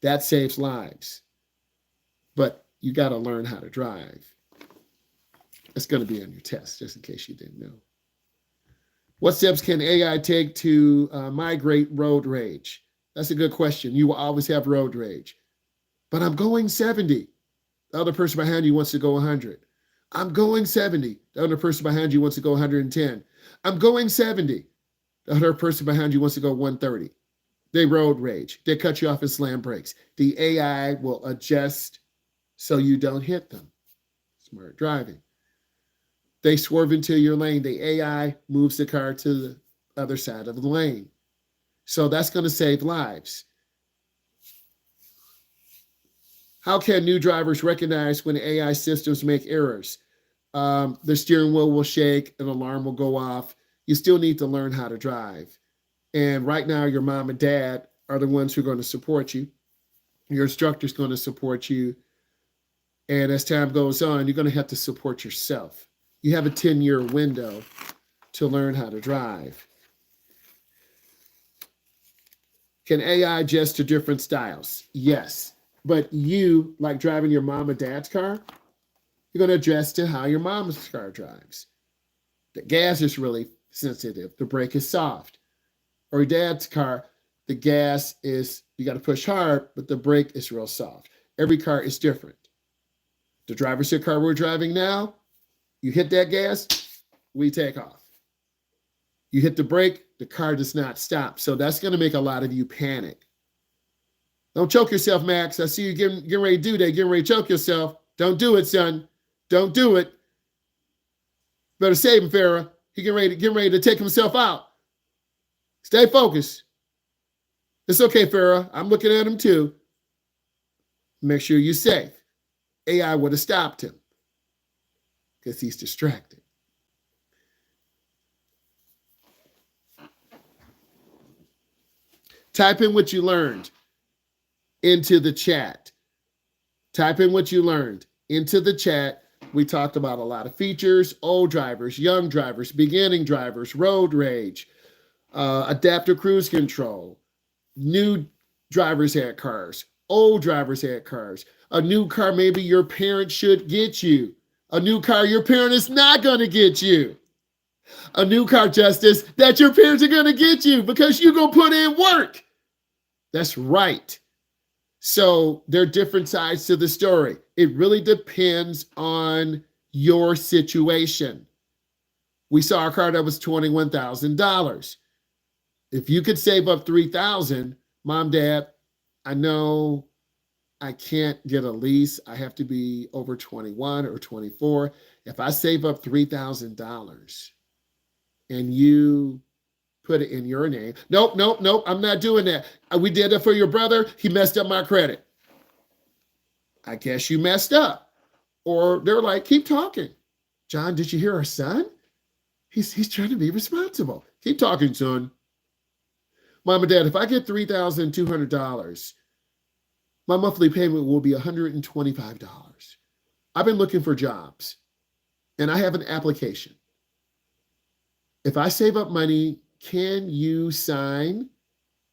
That saves lives. But you got to learn how to drive. It's going to be on your test, just in case you didn't know. What steps can AI take to migrate road rage? That's a good question. You will always have road rage. But I'm going 70. The other person behind you wants to go 100. I'm going 70. The other person behind you wants to go 110. I'm going 70. The other person behind you wants to go 130. They road rage. They cut you off and slam brakes. The AI will adjust so you don't hit them. Smart driving. They swerve into your lane. The AI moves the car to the other side of the lane. So that's going to save lives. How can new drivers recognize when AI systems make errors? The steering wheel will shake, an alarm will go off. You still need to learn how to drive. And right now, your mom and dad are the ones who are going to support you. Your instructor is going to support you. And as time goes on, you're going to have to support yourself. You have a 10-year window to learn how to drive. Can AI adjust to different styles? Yes. But you, like driving your mom and dad's car, you're going to adjust to how your mom's car drives. The gas is really sensitive. The brake is soft. Or your dad's car, the gas is, you got to push hard, but the brake is real soft. Every car is different. The driver's seat car we're driving now, you hit that gas, we take off. You hit the brake, the car does not stop. So that's going to make a lot of you panic. Don't choke yourself, Max. I see you getting ready to do that, getting ready to choke yourself. Don't do it, son. Don't do it. Better save him, Farrah. He getting ready to take himself out. Stay focused. It's okay, Farrah. I'm looking at him too. Make sure you're safe. AI would have stopped him because he's distracted. Type in what you learned into the chat. Type in what you learned into the chat. We talked about a lot of features: old drivers, young drivers, beginning drivers, road rage, adaptive cruise control, new drivers had cars, old drivers had cars, a new car maybe your parents should get you. A new car your parent is not going to get you. A new car, Justice, that your parents are going to get you because you're going to put in work. That's right. So there are different sides to the story. It really depends on your situation. We saw a car that was $21,000. If you could save up $3,000, Mom, Dad, I know I can't get a lease. I have to be over 21 or 24. If I save up $3,000 and you put it in your name, nope, I'm not doing that. We did it for your brother. He messed up my credit. I guess you messed up. Or they're like, keep talking. John, did you hear our son? He's trying to be responsible. Keep talking, son. Mom and Dad, if I get $3,200, my monthly payment will be $125. I've been looking for jobs, and I have an application. If I save up money, can you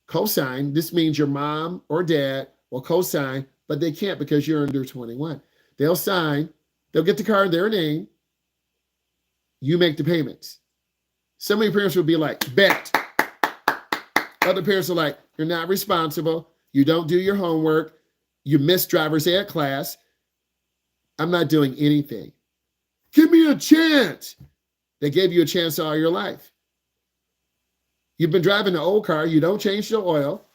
co-sign? This means your mom or dad will co-sign, but they can't because you're under 21. They'll sign. They'll get the car in their name. You make the payments. Some of your parents will be like, bet. Other parents are like, you're not responsible. You don't do your homework. You missed driver's ed class. I'm not doing anything. Give me a chance. They gave you a chance all your life. You've been driving the old car. You don't change the oil.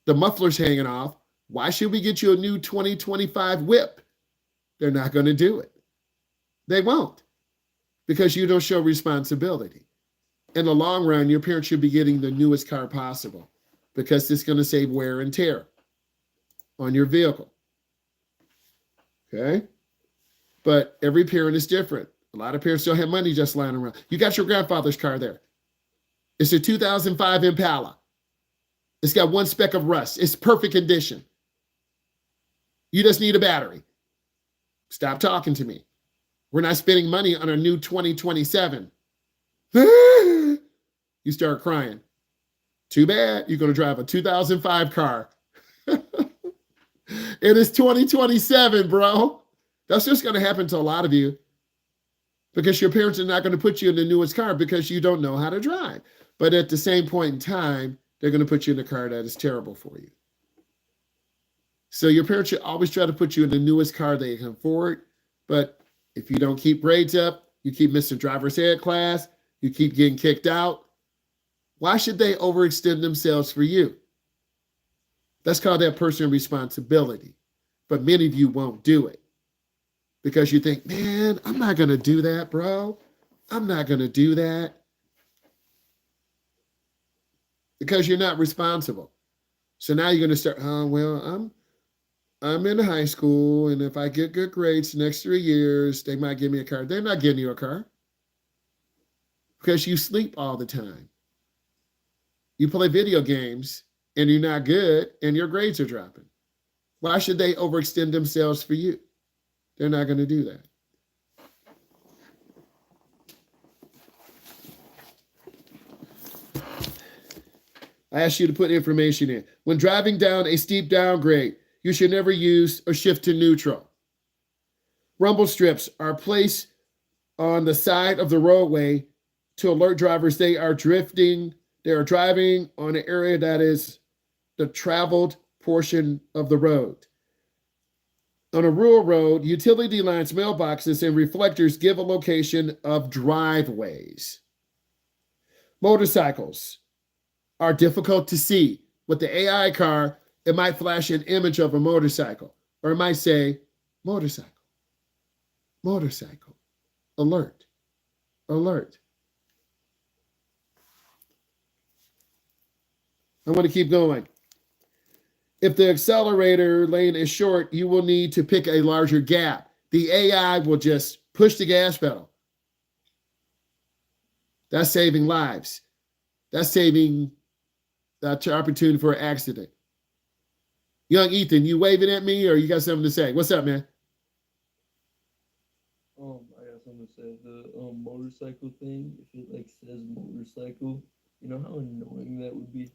The muffler's hanging off. Why should we get you a new 2025 whip? They're not going to do it. They won't, because you don't show responsibility. In the long run, your parents should be getting the newest car possible because it's going to save wear and tear on your vehicle. Okay? But every parent is different. A lot of parents don't have money just lying around. You got your grandfather's car there. It's a 2005 Impala. It's got one speck of rust. It's perfect condition. You just need a battery. Stop talking to me. We're not spending money on a new 2027. You start crying. Too bad. You're going to drive a 2005 car. It is 2027, bro. That's just going to happen to a lot of you because your parents are not going to put you in the newest car because you don't know how to drive. But at the same point in time, they're going to put you in a car that is terrible for you. So your parents should always try to put you in the newest car they can afford. But if you don't keep grades up, you keep missing driver's ed class, you keep getting kicked out, why should they overextend themselves for you? That's called that personal responsibility. But many of you won't do it because you think, man, I'm not going to do that, bro. I'm not going to do that. Because you're not responsible. So now you're going to start, oh, well, I'm in high school, and if I get good grades the next 3 years, they might give me a car. They're not giving you a car because you sleep all the time. You play video games, and you're not good, and your grades are dropping. Why should they overextend themselves for you? They're not going to do that. I asked you to put information in. When driving down a steep downgrade, you should never use or shift to neutral. Rumble strips are placed on the side of the roadway to alert drivers they are driving on an area that is the traveled portion of the road. On a rural road, utility lines, mailboxes, and reflectors give a location of driveways. Motorcycles are difficult to see. With the AI car, it might flash an image of a motorcycle, or it might say, motorcycle, motorcycle, alert, alert. I want to keep going. If the accelerator lane is short, you will need to pick a larger gap. The AI will just push the gas pedal. That's saving lives. That's saving the opportunity for an accident. Young Ethan, you waving at me or you got something to say? What's up, man? I got something to say. The motorcycle thing, if it like says motorcycle, you know how annoying that would be?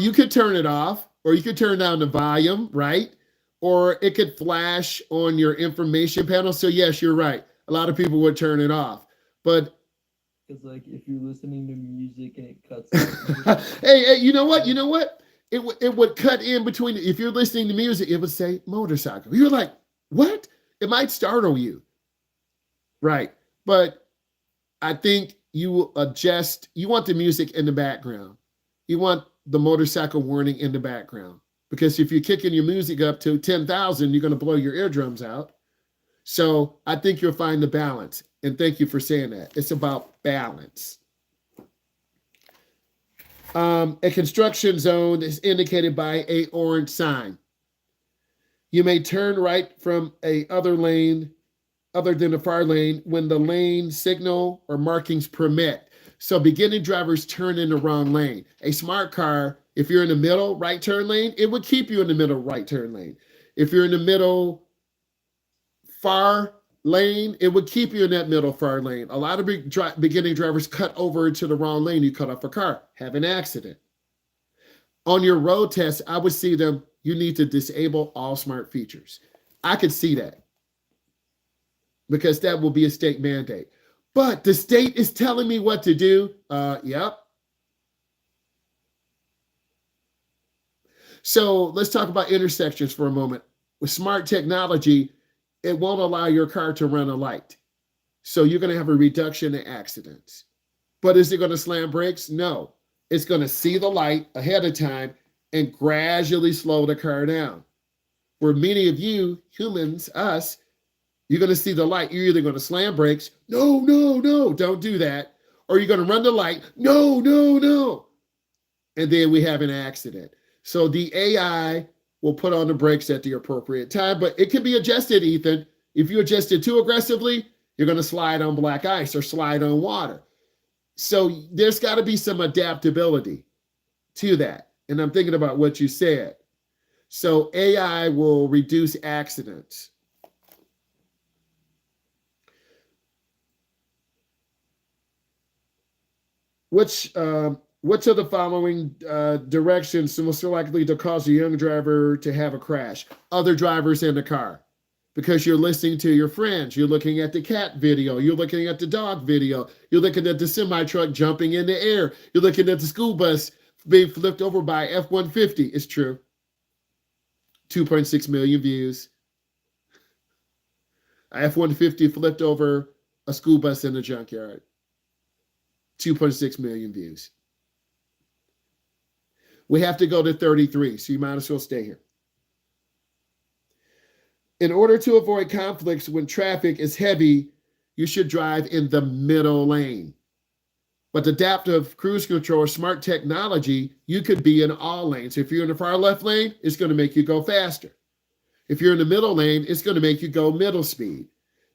You could turn it off or you could turn down the volume, right? or it could flash on your information panel. So yes, you're right. A lot of people would turn it off. But Because like if you're listening to music and it cuts hey, you know what? You know what? It would cut in between. If you're listening to music, it would say motorcycle. You're like, what? It might startle you. Right. But I think you adjust, you want the music in the background. You want the motorcycle warning in the background. Because if you're kicking your music up to 10,000, you're going to blow your eardrums out. So I think you'll find the balance. And thank you for saying that. It's about balance. A construction zone is indicated by a orange sign. You may turn right from a other lane other than the far lane when the lane signal or markings permit. So beginning drivers turn in the wrong lane. A smart car, if you're in the middle right turn lane, it would keep you in the middle right turn lane. If you're in the middle far lane, it would keep you in that middle far lane. A lot of beginning drivers cut over into the wrong lane. You cut off a car, have an accident. On your road test, I would see them, you need to disable all smart features. I could see that because that will be a state mandate. But the state is telling me what to do. Yep. So let's talk about intersections for a moment. With smart technology, it won't allow your car to run a light. So you're going to have a reduction in accidents. But is it going to slam brakes? No. It's going to see the light ahead of time and gradually slow the car down. For many of you humans, us, you're going to see the light. You're either going to slam brakes. No, don't do that. Or you're going to run the light. No. And then we have an accident. So the AI will put on the brakes at the appropriate time, but it can be adjusted, Ethan. If you adjust it too aggressively, you're going to slide on black ice or slide on water. So there's got to be some adaptability to that. And I'm thinking about what you said. So AI will reduce accidents. Which of the following directions most likely to cause a young driver to have a crash? Other drivers in the car. Because you're listening to your friends. You're looking at the cat video. You're looking at the dog video. You're looking at the semi-truck jumping in the air. You're looking at the school bus being flipped over by F-150. It's true. 2.6 million views. A F-150 flipped over a school bus in the junkyard. 2.6 million views. We have to go to 33, so you might as well stay here. In order to avoid conflicts when traffic is heavy, you should drive in the middle lane. But adaptive cruise control or smart technology, you could be in all lanes. If you're in the far left lane, it's going to make you go faster. If you're in the middle lane, it's going to make you go middle speed.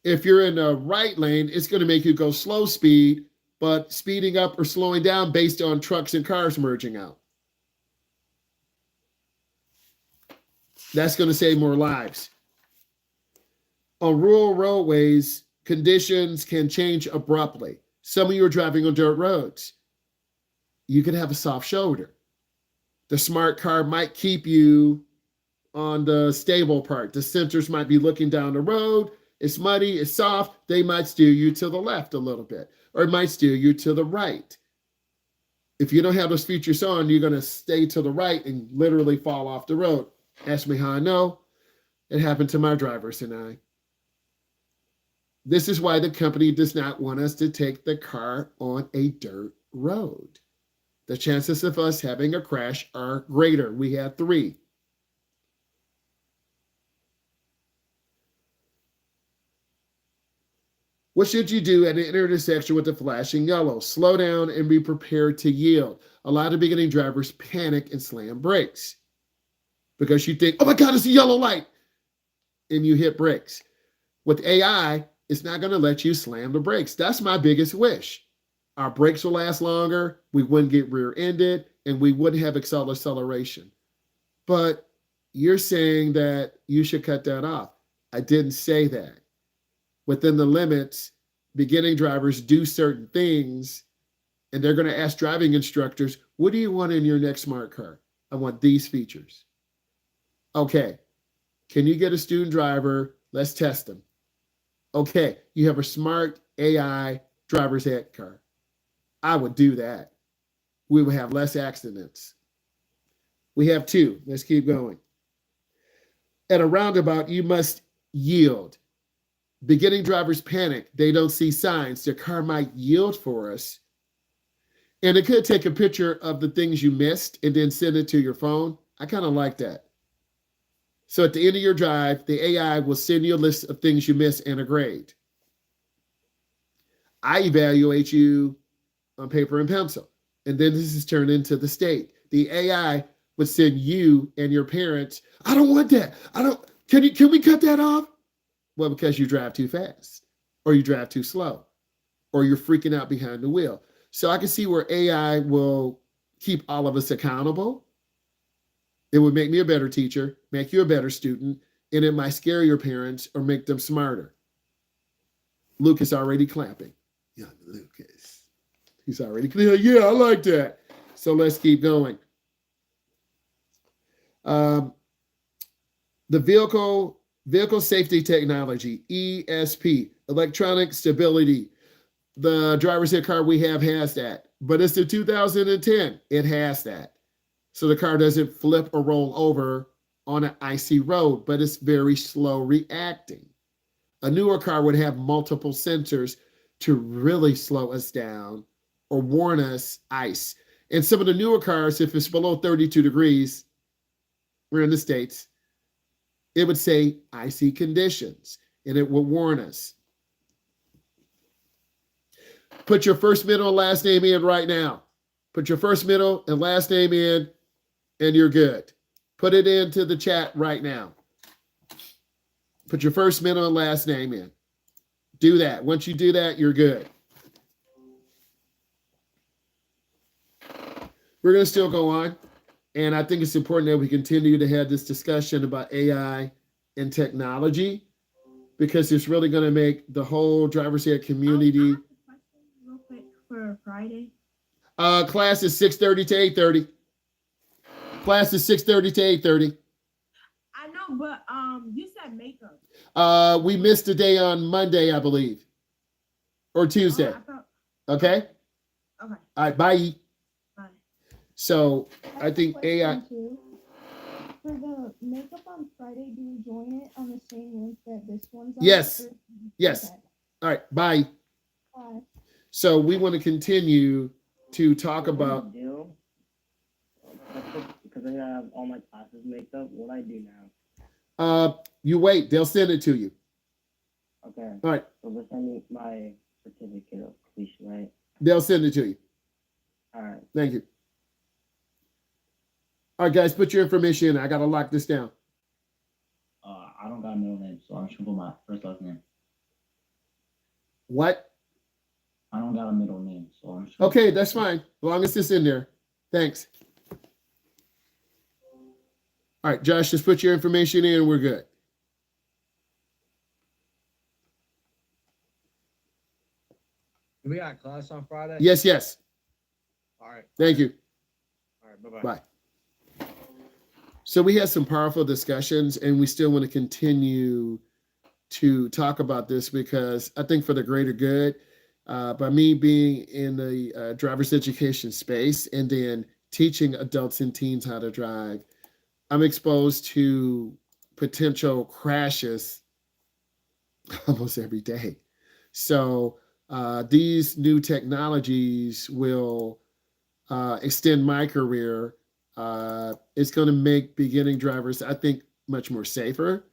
If you're in the right lane, it's going to make you go slow speed, but speeding up or slowing down based on trucks and cars merging out. That's going to save more lives. On rural roadways, conditions can change abruptly. Some of you are driving on dirt roads. You could have a soft shoulder. The smart car might keep you on the stable part. The sensors might be looking down the road. It's muddy, it's soft. They might steer you to the left a little bit, or it might steer you to the right. If you don't have those features on, you're going to stay to the right and literally fall off the road. Ask me how I know. It happened to my drivers and I. This is why the company does not want us to take the car on a dirt road. The chances of us having a crash are greater. We had 3. What should you do at an intersection with the flashing yellow? Slow down and be prepared to yield. A lot of beginning drivers panic and slam brakes because you think, oh my God, it's a yellow light, and you hit brakes. With AI, it's not going to let you slam the brakes. That's my biggest wish. Our brakes will last longer, we wouldn't get rear-ended, and we wouldn't have acceleration. But you're saying that you should cut that off. I didn't say that. Within the limits, beginning drivers do certain things, and they're going to ask driving instructors, what do you want in your next smart car? I want these features. Okay. Can you get a student driver? Let's test them. Okay, you have a smart AI driver's ed car. I would do that. We would have less accidents. We have 2. Let's keep going. At a roundabout, you must yield. Beginning drivers panic. They don't see signs. Their car might yield for us. And it could take a picture of the things you missed and then send it to your phone. I kind of like that. So at the end of your drive, the AI will send you a list of things you missed and a grade. I evaluate you on paper and pencil. And then this is turned into the state. The AI would send you and your parents, I don't want that. Can we cut that off? Well, because you drive too fast, or you drive too slow, or you're freaking out behind the wheel. So I can see where AI will keep all of us accountable. It would make me a better teacher, make you a better student, and it might scare your parents or make them smarter. Luke is already clapping. Young Lucas. He's already clear. Yeah, I like that. So let's keep going. The vehicle safety technology, ESP, electronic stability. The driver's ed car we have has that, but it's the 2010. It has that. So the car doesn't flip or roll over on an icy road, but it's very slow reacting. A newer car would have multiple sensors to really slow us down or warn us ice. And some of the newer cars, if it's below 32 degrees, we're in the States, it would say icy conditions and it will warn us. Put your first, middle, and last name in right now. Put your first, middle, and last name in, and you're good. Put it into the chat right now. Put your first, middle, and last name in. Do that. Once you do that, you're good. We're going to still go on. And I think it's important that we continue to have this discussion about AI and technology, because it's really going to make the whole driver's ed community. Real quick for Friday. Class is 6:30 to 8:30. Class is 6:30 to 8:30. I know, but you said makeup. We missed a day on Monday, I believe, or Tuesday. Okay. Okay. All right. Bye. Bye. So I think AI. For the makeup on Friday, do we join it on the same link that this one's on? Yes. Or- Yes. Okay. All right. Bye. Bye. So we want to continue to talk about. Do because I have all my classes made up. What I do now? You wait. They'll send it to you. Okay. All right. So they'll send me my certificate of completion, right? They'll send it to you. All right. Thank you. All right, guys, put your information in. I got to lock this down. I don't got a middle name, so I'm just gonna put my first last name. What? I don't got a middle name, so I'm just gonna... Okay, that's fine. As long as it's in there. Thanks. All right, Josh, just put your information in. We're good. We got class on Friday? Yes, yes. All right. Thank you. All right. Bye-bye. Bye. So we had some powerful discussions, and we still want to continue to talk about this because I think for the greater good, by me being in the driver's education space and then teaching adults and teens how to drive, I'm exposed to potential crashes almost every day. So these new technologies will extend my career. It's going to make beginning drivers, I think, much more safer.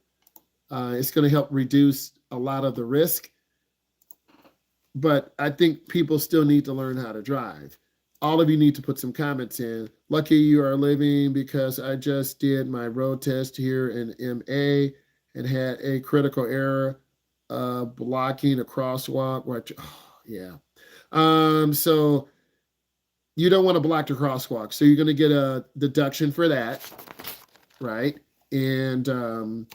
It's going to help reduce a lot of the risk. But I think people still need to learn how to drive. All of you need to put some comments in. Lucky you are living because I just did my road test here in MA and had a critical error blocking a crosswalk. Which, yeah. So you don't want to block the crosswalk. So you're going to get a deduction for that, right? And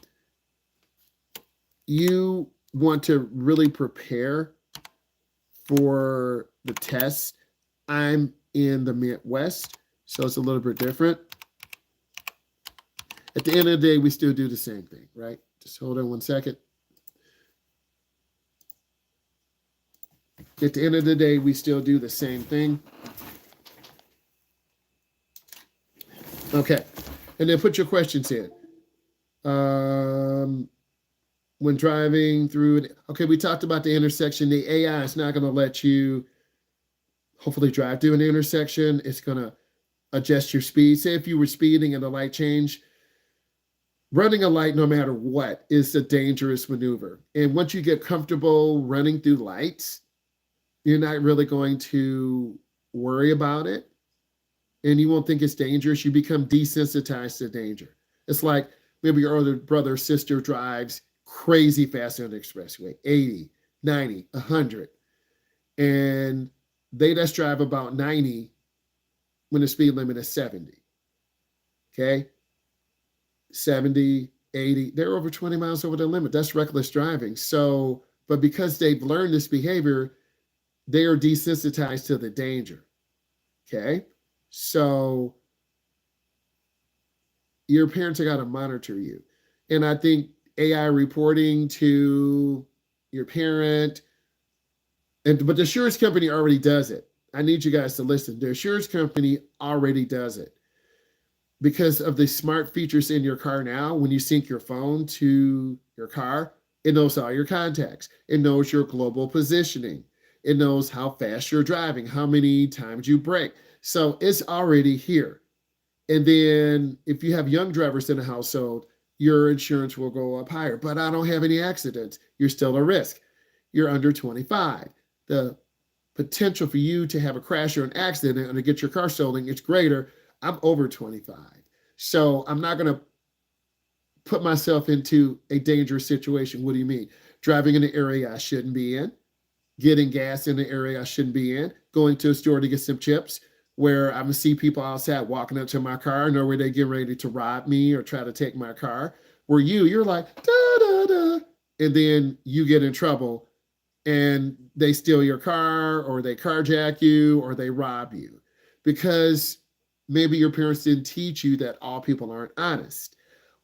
you want to really prepare for the test. I'm in the Midwest, so it's a little bit different. At the end of the day, we still do the same thing, right? Just hold on one second. At the end of the day, we still do the same thing. Okay. And then put your questions in. When driving through, okay, we talked about the intersection. The AI is not going to let you hopefully drive through an intersection. It's going to adjust your speed. Say if you were speeding and the light change, running a light no matter what is a dangerous maneuver. And once you get comfortable running through lights, you're not really going to worry about it. And you won't think it's dangerous. You become desensitized to danger. It's like maybe your older brother or sister drives crazy fast on the expressway, 80, 90, 100. And they just drive about 90 when the speed limit is 70. Okay? 70, 80, they're over 20 miles over the limit. That's reckless driving. So, but because they've learned this behavior, they are desensitized to the danger. Okay? So your parents are got to monitor you. And I think AI reporting to your parent, but the insurance company already does it. I need you guys to listen. The insurance company already does it. Because of the smart features in your car now, when you sync your phone to your car, it knows all your contacts. It knows your global positioning. It knows how fast you're driving, how many times you brake. So it's already here. And then if you have young drivers in the household, your insurance will go up higher. But I don't have any accidents. You're still a risk. You're under 25. The potential for you to have a crash or an accident and to get your car stolen is greater. I'm over 25. So I'm not going to put myself into a dangerous situation. What do you mean? Driving in an area I shouldn't be in, getting gas in an area I shouldn't be in, going to a store to get some chips where I'm going to see people outside walking up to my car, know where they get ready to rob me or try to take my car. Where you're like, da, da, da, and then you get in trouble and they steal your car or they carjack you or they rob you because maybe your parents didn't teach you that all people aren't honest.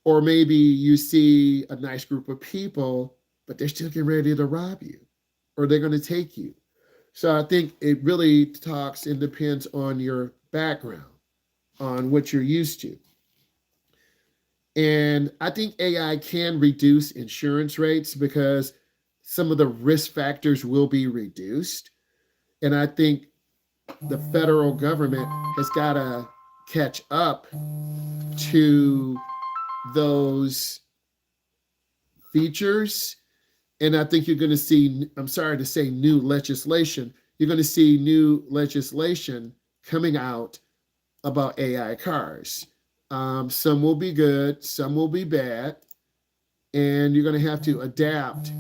Or maybe you see a nice group of people, but they're still getting ready to rob you or they're going to take you. So I think it really talks and depends on your background, on what you're used to. And I think AI can reduce insurance rates because some of the risk factors will be reduced. And I think the federal government has got to catch up to those features. And I think you're going to see, I'm sorry to say new legislation, you're going to see new legislation coming out about AI cars. Some will be good, some will be bad, and you're going to have to adapt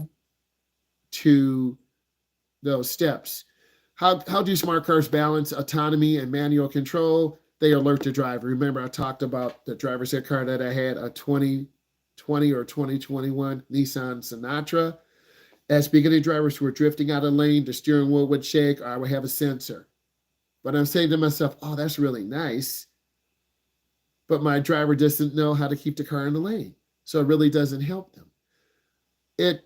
to those steps. How do smart cars balance autonomy and manual control? They alert the driver. Remember, I talked about the driver's ed car that I had, a 2020 or 2021 Nissan Sentra. As beginning drivers were drifting out of lane, the steering wheel would shake, or I would have a sensor. But I'm saying to myself, oh, that's really nice. But my driver doesn't know how to keep the car in the lane. So it really doesn't help them. It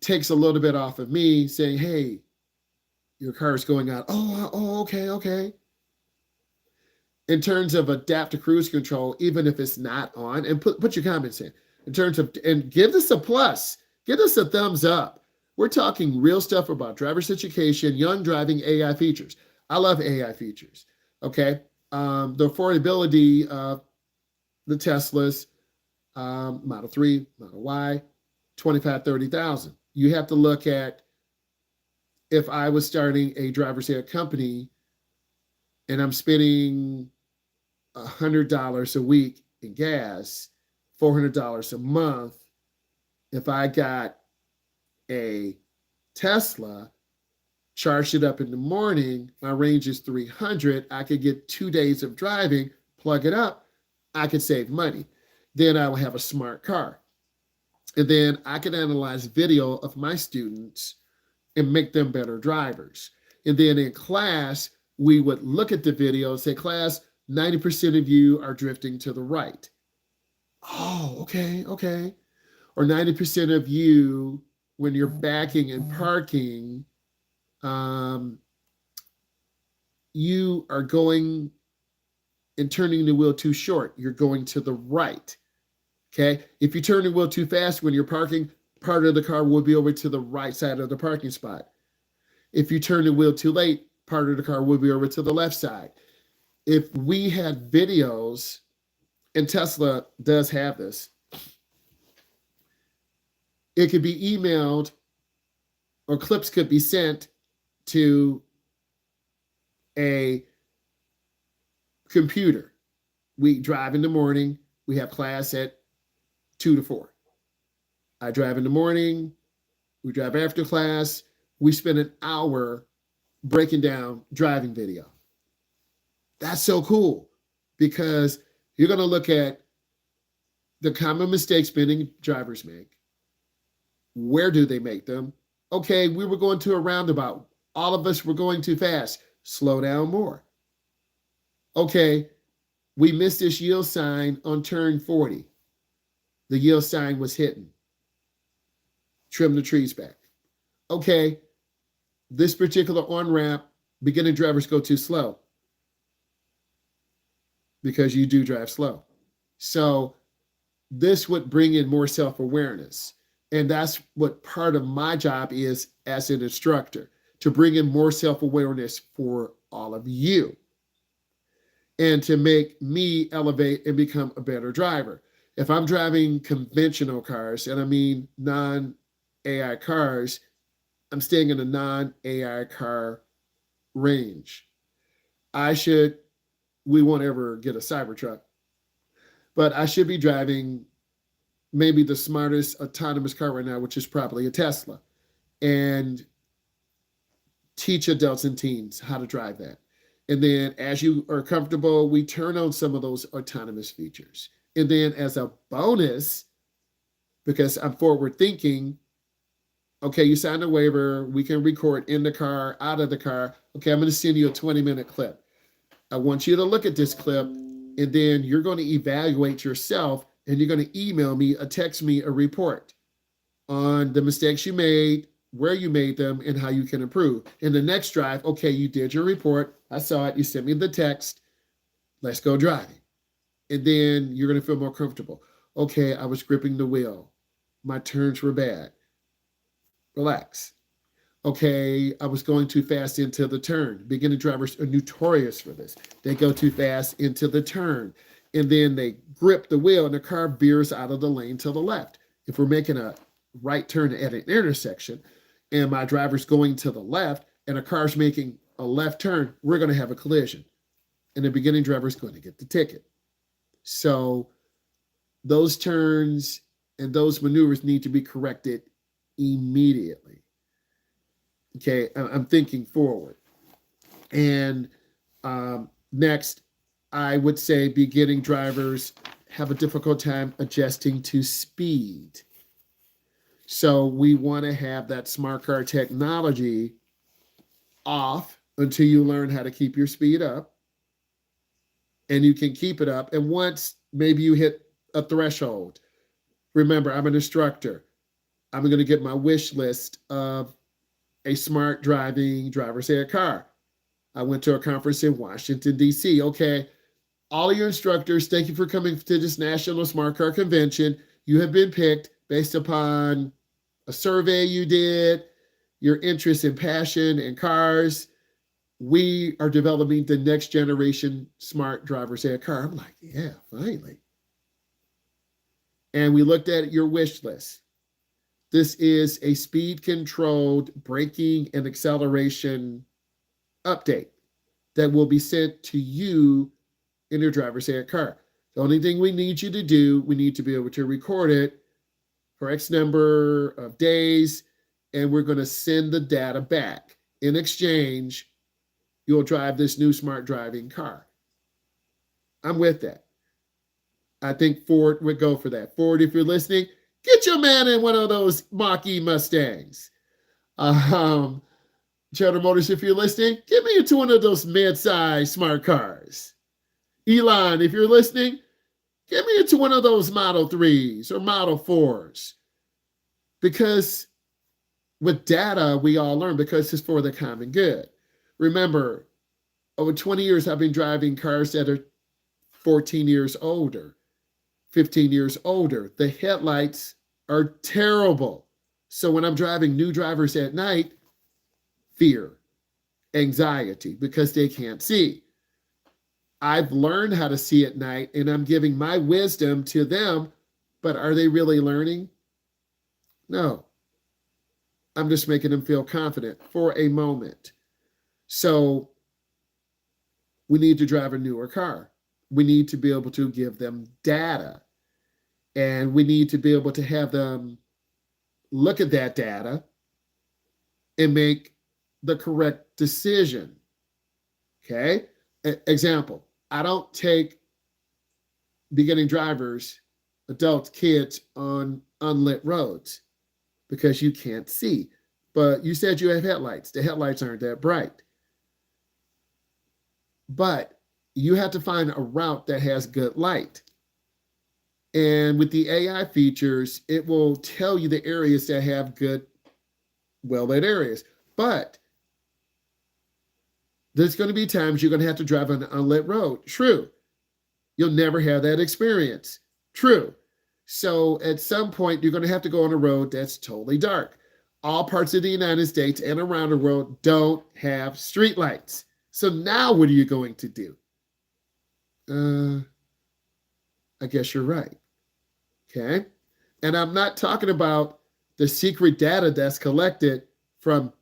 takes a little bit off of me saying, hey, your car is going out. Oh, okay. In terms of adaptive cruise control, even if it's not on, and put your comments in terms of, and give this a plus, give us a thumbs up. We're talking real stuff about driver's education, young driving, AI features. I love AI features, okay? The affordability of the Teslas, Model 3, Model Y, 25, 30,000. You have to look at, if I was starting a driver's ed company and I'm spending $100 a week in gas, $400 a month, if I got a Tesla, charged it up in the morning, my range is 300, I could get 2 days of driving, plug it up, I could save money. Then I will have a smart car. And then I can analyze video of my students and make them better drivers. And then in class, we would look at the video and say, class, 90% of you are drifting to the right. Oh, okay, okay. Or 90% of you, when you're backing and parking, um, you are going and turning the wheel too short. You're going to the right. Okay. If you turn the wheel too fast when you're parking, part of the car will be over to the right side of the parking spot. If you turn the wheel too late, part of the car will be over to the left side. If we had videos, and Tesla does have this, it could be emailed or clips could be sent to a computer. We drive in the morning. We have class at 2 to 4. I drive in the morning. We drive after class. We spend an hour breaking down driving video. That's so cool because you're going to look at the common mistakes many drivers make. Where do they make them? Okay, we were going to a roundabout. All of us were going too fast. Slow down more. Okay, we missed this yield sign on turn 40. The yield sign was hidden. Trim the trees back. Okay, this particular on-ramp, beginning drivers go too slow because you do drive slow. So this would bring in more self-awareness. And that's what part of my job is as an instructor, to bring in more self-awareness for all of you and to make me elevate and become a better driver. If I'm driving conventional cars, and I mean non-AI cars, I'm staying in a non-AI car range. We won't ever get a Cybertruck, but I should be driving maybe the smartest autonomous car right now, which is probably a Tesla, and teach adults and teens how to drive that. And then as you are comfortable, we turn on some of those autonomous features. And then as a bonus, because I'm forward thinking, okay, you signed a waiver, we can record in the car, out of the car. Okay, I'm going to send you a 20-minute clip. I want you to look at this clip, and then you're going to evaluate yourself, and you're going to email me or text me a report on the mistakes you made, where you made them, and how you can improve. In the next drive, okay, you did your report. I saw it. You sent me the text. Let's go driving. And then you're going to feel more comfortable. Okay, I was gripping the wheel. My turns were bad. Relax. Okay, I was going too fast into the turn. Beginning drivers are notorious for this. They go too fast into the turn, and then they grip the wheel, and the car veers out of the lane to the left. If we're making a right turn at an intersection, and my driver's going to the left, and a car's making a left turn, we're going to have a collision. And the beginning driver is going to get the ticket. So those turns and those maneuvers need to be corrected immediately. Okay, I'm thinking forward. And next, I would say beginning drivers have a difficult time adjusting to speed. So we want to have that smart car technology off until you learn how to keep your speed up. And you can keep it up. And once maybe you hit a threshold, remember, I'm an instructor. I'm going to get my wish list of a smart driving driver's ed car. I went to a conference in Washington, D.C. Okay, all of your instructors, thank you for coming to this National Smart Car Convention. You have been picked based upon a survey you did, your interest and passion in cars. We are developing the next generation smart driver's ed car. I'm like, yeah, finally. And we looked at your wish list. This is a speed-controlled braking and acceleration update that will be sent to you in your driver's ed car. The only thing we need you to do, we need to be able to record it for X number of days, and we're going to send the data back. In exchange, you'll drive this new smart driving car. I'm with that. I think Ford would go for that. Ford, if you're listening, get your man in one of those Mach-E Mustangs. General Motors, if you're listening, get me into one of those mid-size smart cars. Elon, if you're listening, Get me into one of those Model 3s or Model 4s. Because with data, we all learn because it's for the common good. Remember, over 20 years, I've been driving cars that are 14 years older, 15 years older. The headlights are terrible. So when I'm driving new drivers at night, fear, anxiety, because they can't see. I've learned how to see at night and I'm giving my wisdom to them, but are they really learning? No. I'm just making them feel confident for a moment. So we need to drive a newer car. We need to be able to give them data. And we need to be able to have them look at that data and make the correct decision. Okay? Example, I don't take beginning drivers, adults, kids on unlit roads because you can't see. But you said you have headlights. The headlights aren't that bright. But you have to find a route that has good light. And with the AI features, it will tell you the areas that have good, well-lit areas. But there's going to be times you're going to have to drive on an unlit road. True. You'll never have that experience. True. So at some point, you're going to have to go on a road that's totally dark. All parts of the United States and around the world don't have streetlights. So now what are you going to do? I guess you're right. Okay. And I'm not talking about the secret data that's collected from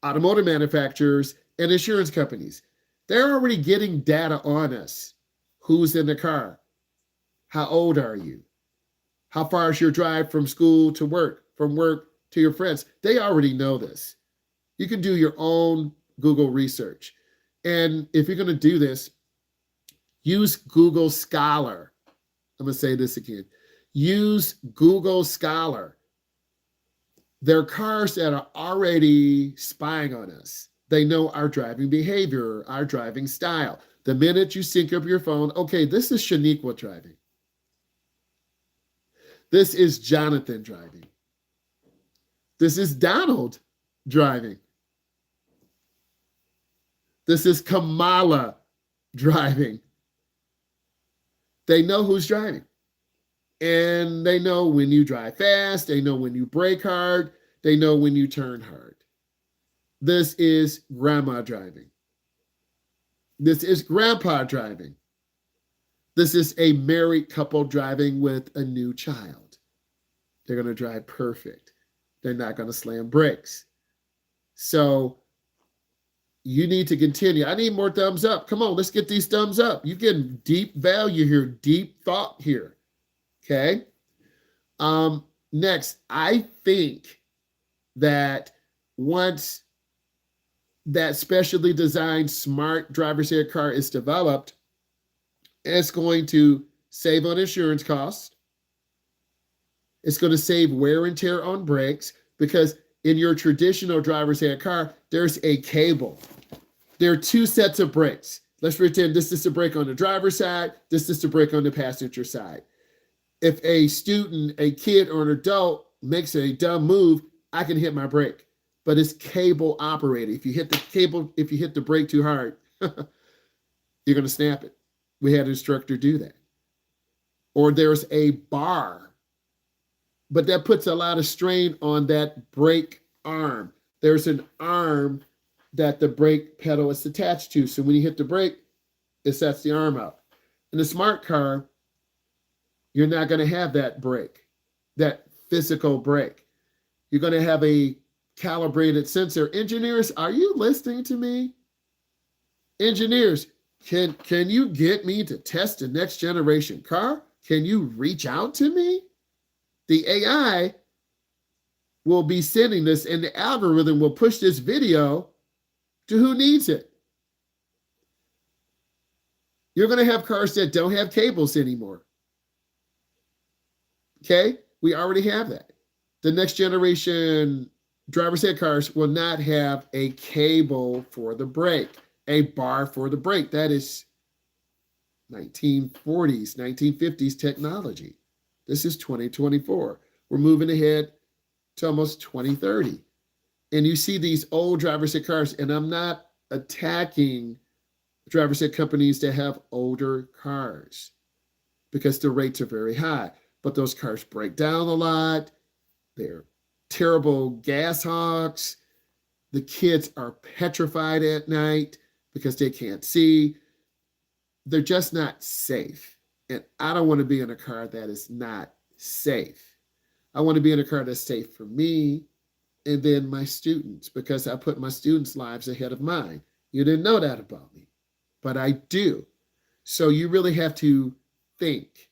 automotive manufacturers and insurance companies. They're already getting data on us. Who's in the car? How old are you? How far is your drive from school to work, from work to your friends? They already know this. You can do your own Google research. And if you're going to do this, use Google Scholar. I'm going to say this again. Use Google Scholar. There are cars that are already spying on us. They know our driving behavior, our driving style. The minute you sync up your phone, okay, this is Shaniqua driving. This is Jonathan driving. This is Donald driving. This is Kamala driving. They know who's driving. And they know when you drive fast. They know when you brake hard. They know when you turn hard. This is grandma driving. This is grandpa driving. This is a married couple driving with a new child. They're going to drive perfect. They're not going to slam brakes. So you need to continue. I need more thumbs up. Come on, let's get these thumbs up. You're getting deep value here, deep thought here. Okay. Next, I think that once that specially designed smart driver's ed car is developed, it's going to save on insurance costs. It's going to save wear and tear on brakes because in your traditional driver's ed car, there's a cable. There are two sets of brakes. Let's pretend this is the brake on the driver's side. This is the brake on the passenger side. If a student, a kid, or an adult makes a dumb move, I can hit my brake. But it's cable operated. If you hit the cable, if you hit the brake too hard, you're going to snap it. We had an instructor do that. Or there's a bar, but that puts a lot of strain on that brake arm. There's an arm that the brake pedal is attached to. So when you hit the brake, it sets the arm up. In a smart car, you're not going to have that brake, that physical brake. You're going to have a calibrated sensor. Engineers, are you listening to me? Engineers, can you get me to test the next generation car? Can you reach out to me? The AI will be sending this and the algorithm will push this video to who needs it. You're going to have cars that don't have cables anymore. Okay, we already have that. The next generation driver's ed cars will not have a cable for the brake, a bar for the brake. That is 1940s, 1950s technology. This is 2024. We're moving ahead to almost 2030. And you see these old driver's ed cars, and I'm not attacking driver's ed companies that have older cars because the rates are very high. But those cars break down a lot. They're terrible gas hogs. The kids are petrified at night because they can't see. They're just not safe. And I don't want to be in a car that is not safe. I want to be in a car that's safe for me and then my students, because I put my students' lives ahead of mine. You didn't know that about me, but I do. So you really have to think.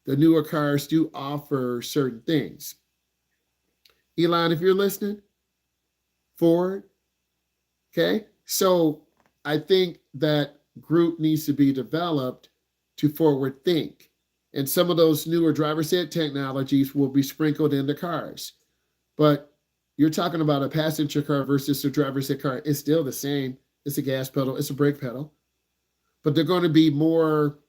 The newer cars do offer certain things. Elon, if you're listening, Ford, okay? So I think that group needs to be developed to forward think. And some of those newer driver's ed technologies will be sprinkled in the cars. But you're talking about a passenger car versus a driver's ed car. It's still the same. It's a gas pedal. It's a brake pedal. But they're going to be more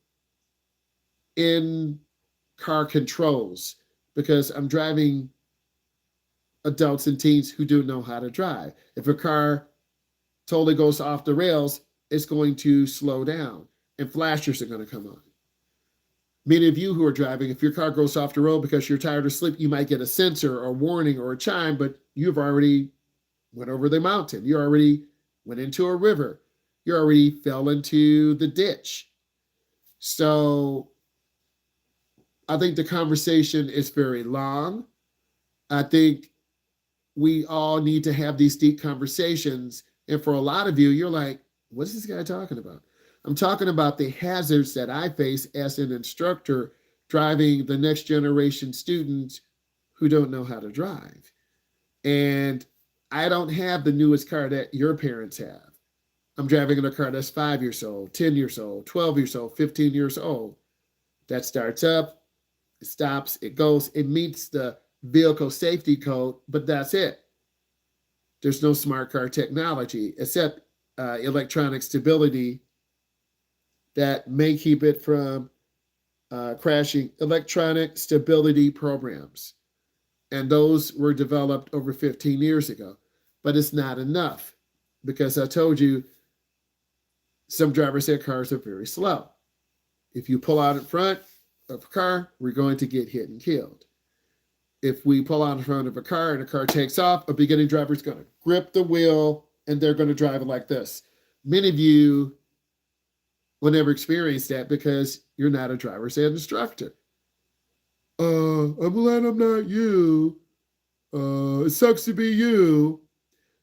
in-car controls because I'm driving adults and teens who do know how to drive. If a car totally goes off the rails, it's going to slow down and flashers are going to come on. Many of you who are driving, if your car goes off the road because you're tired of sleep, you might get a sensor or warning or a chime, but you've already went over the mountain. You already went into a river. You already fell into the ditch. So I think the conversation is very long. I think we all need to have these deep conversations. And for a lot of you, you're like, what is this guy talking about? I'm talking about the hazards that I face as an instructor driving the next generation students who don't know how to drive. And I don't have the newest car that your parents have. I'm driving in a car that's 5 years old, 10 years old, 12 years old, 15 years old. That starts up, it stops, it goes, it meets the vehicle safety code, but that's it. There's no smart car technology except electronic stability that may keep it from crashing. Electronic stability programs. And those were developed over 15 years ago. But it's not enough because I told you some driver's ed cars are very slow. If you pull out in front of a car, we're going to get hit and killed. If we pull out in front of a car and a car takes off, a beginning driver is going to grip the wheel and they're going to drive it like this. Many of you will never experience that because you're not a driver's ed instructor. I'm glad I'm not you. It sucks to be you.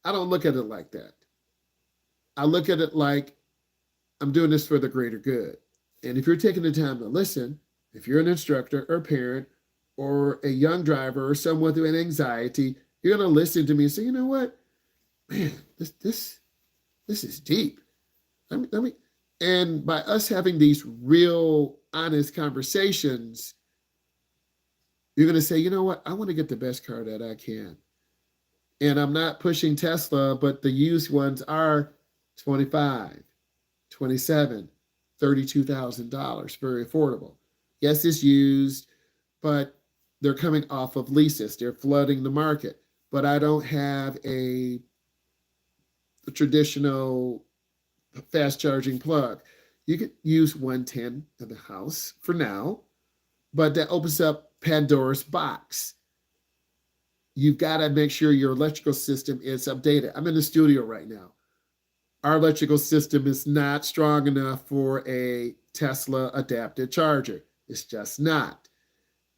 I don't look at it like that. I look at it like I'm doing this for the greater good. And if you're taking the time to listen, if you're an instructor or parent or a young driver or someone with anxiety, you're going to listen to me and say, you know what? Man, this is deep. And by us having these real, honest conversations, you're going to say, you know what? I want to get the best car that I can. And I'm not pushing Tesla, but the used ones are $25, $27, $32,000, very affordable. Yes, it's used, but they're coming off of leases. They're flooding the market. But I don't have a traditional fast charging plug. You could use 110 in the house for now, but that opens up Pandora's box. You've got to make sure your electrical system is updated. I'm in the studio right now. Our electrical system is not strong enough for a Tesla adapted charger. It's just not.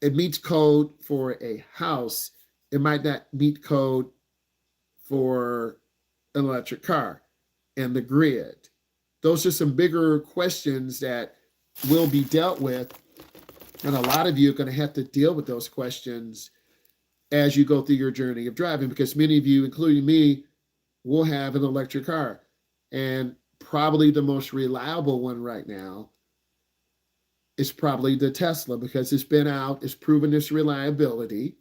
It meets code for a house. It might not meet code for an electric car and the grid. Those are some bigger questions that will be dealt with. And a lot of you are going to have to deal with those questions as you go through your journey of driving, because many of you, including me, will have an electric car. And probably the most reliable one right now is probably the Tesla, because it's been out, it's proven its reliability,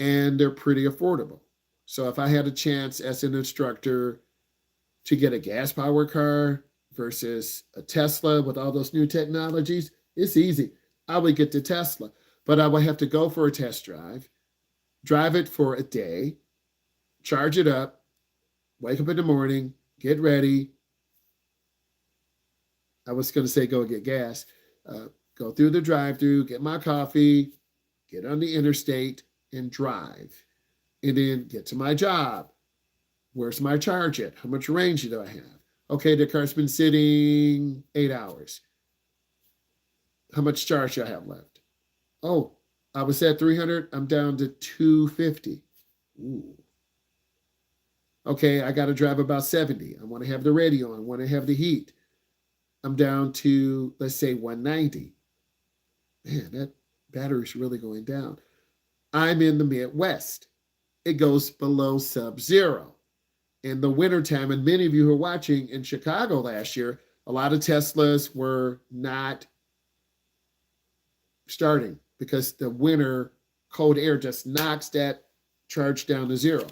and they're pretty affordable. So if I had a chance as an instructor to get a gas-powered car versus a Tesla with all those new technologies, it's easy. I would get the Tesla, but I would have to go for a test drive it for a day, charge it up, wake up in the morning, get ready. I was going to say go get gas, go through the drive-through, get my coffee, get on the interstate, and drive, and then get to my job. Where's my charge at? How much range do I have? Okay, the car's been sitting 8 hours. How much charge do I have left? Oh, I was at 300. I'm down to 250. Ooh. Okay, I got to drive about 70. I want to have the radio on. I want to have the heat. I'm down to, let's say, 190. Man, that battery's really going down. I'm in the Midwest. It goes below sub-zero. In the wintertime, and many of you who are watching in Chicago last year, a lot of Teslas were not starting because the winter cold air just knocks that charge down to zero.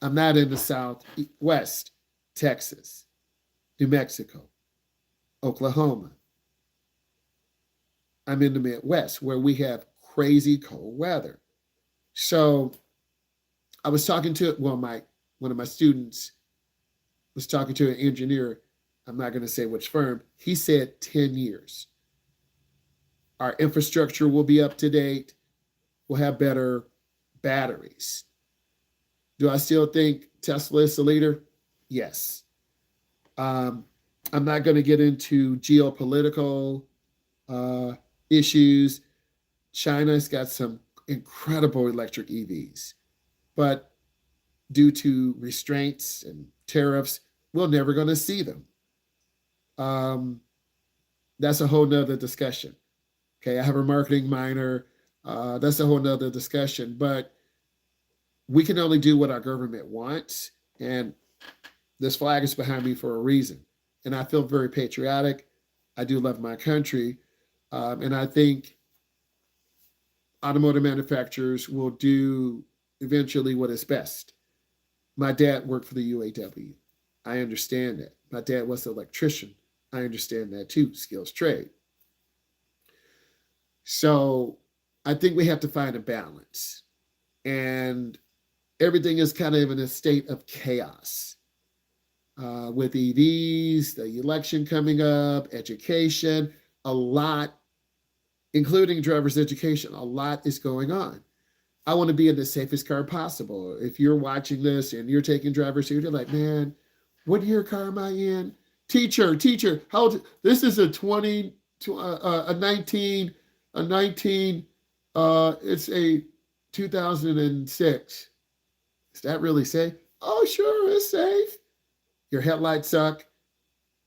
I'm not in the Southwest, Texas, New Mexico, Oklahoma. I'm in the Midwest where we have crazy cold weather. So I was talking to, one of my students was talking to an engineer. I'm not going to say which firm. He said 10 years. Our infrastructure will be up to date. We'll have better batteries. Do I still think Tesla is the leader? Yes. I'm not going to get into geopolitical issues. China's got some incredible electric EVs, but due to restraints and tariffs, we're never going to see them. That's a whole nother discussion. Okay, I have a marketing minor. That's a whole nother discussion, but we can only do what our government wants. And this flag is behind me for a reason. And I feel very patriotic. I do love my country. And I think automotive manufacturers will do eventually what is best. My dad worked for the UAW. I understand that. My dad was an electrician. I understand that too, skills trade. So I think we have to find a balance. And everything is kind of in a state of chaos. With EVs, the election coming up, education, a lot, including driver's education, a lot is going on. I want to be in the safest car possible. If you're watching this and you're taking driver's ed, you're like, man, what year car am I in? Teacher, how old? This is a 19, it's a 2006. Is that really safe? Oh, sure, it's safe. Your headlights suck.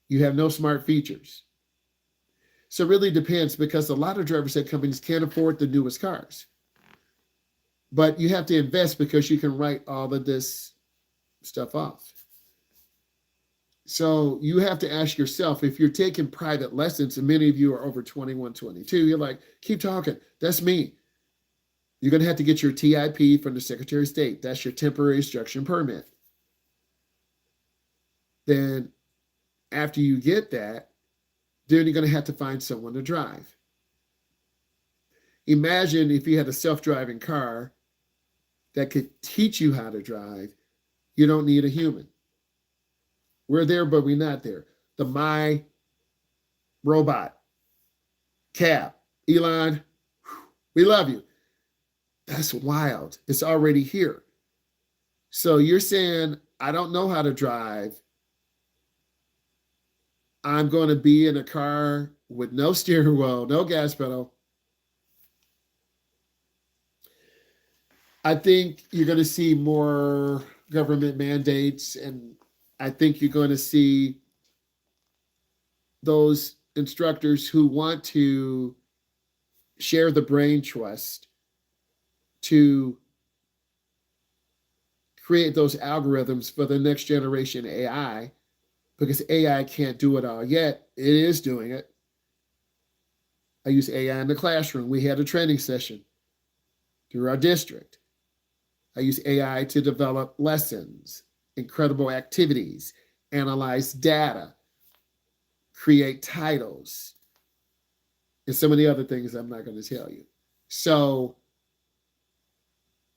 You have no smart features. So it really depends because a lot of driver's ed companies can't afford the newest cars. But you have to invest because you can write all of this stuff off. So you have to ask yourself, if you're taking private lessons, and many of you are over 21, 22, you're like, keep talking. That's me. You're going to have to get your TIP from the Secretary of State. That's your temporary instruction permit. Then after you get that, then you're going to have to find someone to drive. Imagine if you had a self-driving car that could teach you how to drive. You don't need a human. We're there, but we're not there. The My Robot, Cab, Elon, we love you. That's wild. It's already here. So you're saying, I don't know how to drive. I'm going to be in a car with no steering wheel, no gas pedal. I think you're going to see more government mandates, and I think you're going to see those instructors who want to share the brain trust to create those algorithms for the next generation AI, because AI can't do it all yet. It is doing it. I use AI in the classroom. We had a training session through our district. I use AI to develop lessons, incredible activities, analyze data. create titles, and so many other things I'm not going to tell you. So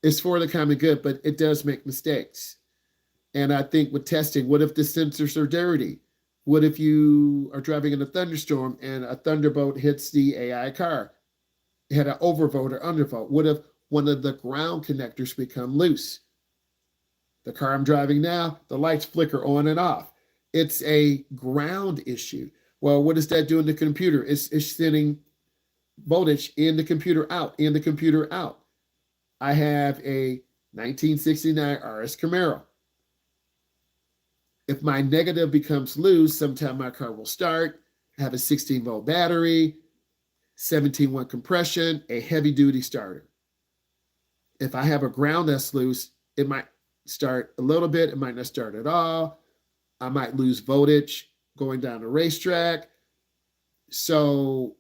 it's for the common good, but it does make mistakes. And I think with testing, what if the sensors are dirty? What if you are driving in a thunderstorm and a thunderbolt hits the AI car? It had an overvolt or undervolt. What if one of the ground connectors become loose? The car I'm driving now, the lights flicker on and off. It's a ground issue. Well, what does that do in the computer? It's sending voltage in the computer out, in the computer out. I have a 1969 RS Camaro. If my negative becomes loose, sometime my car will start. I have a 16-volt battery, 17-watt compression, a heavy-duty starter. If I have a ground that's loose, it might start a little bit. It might not start at all. I might lose voltage going down the racetrack. So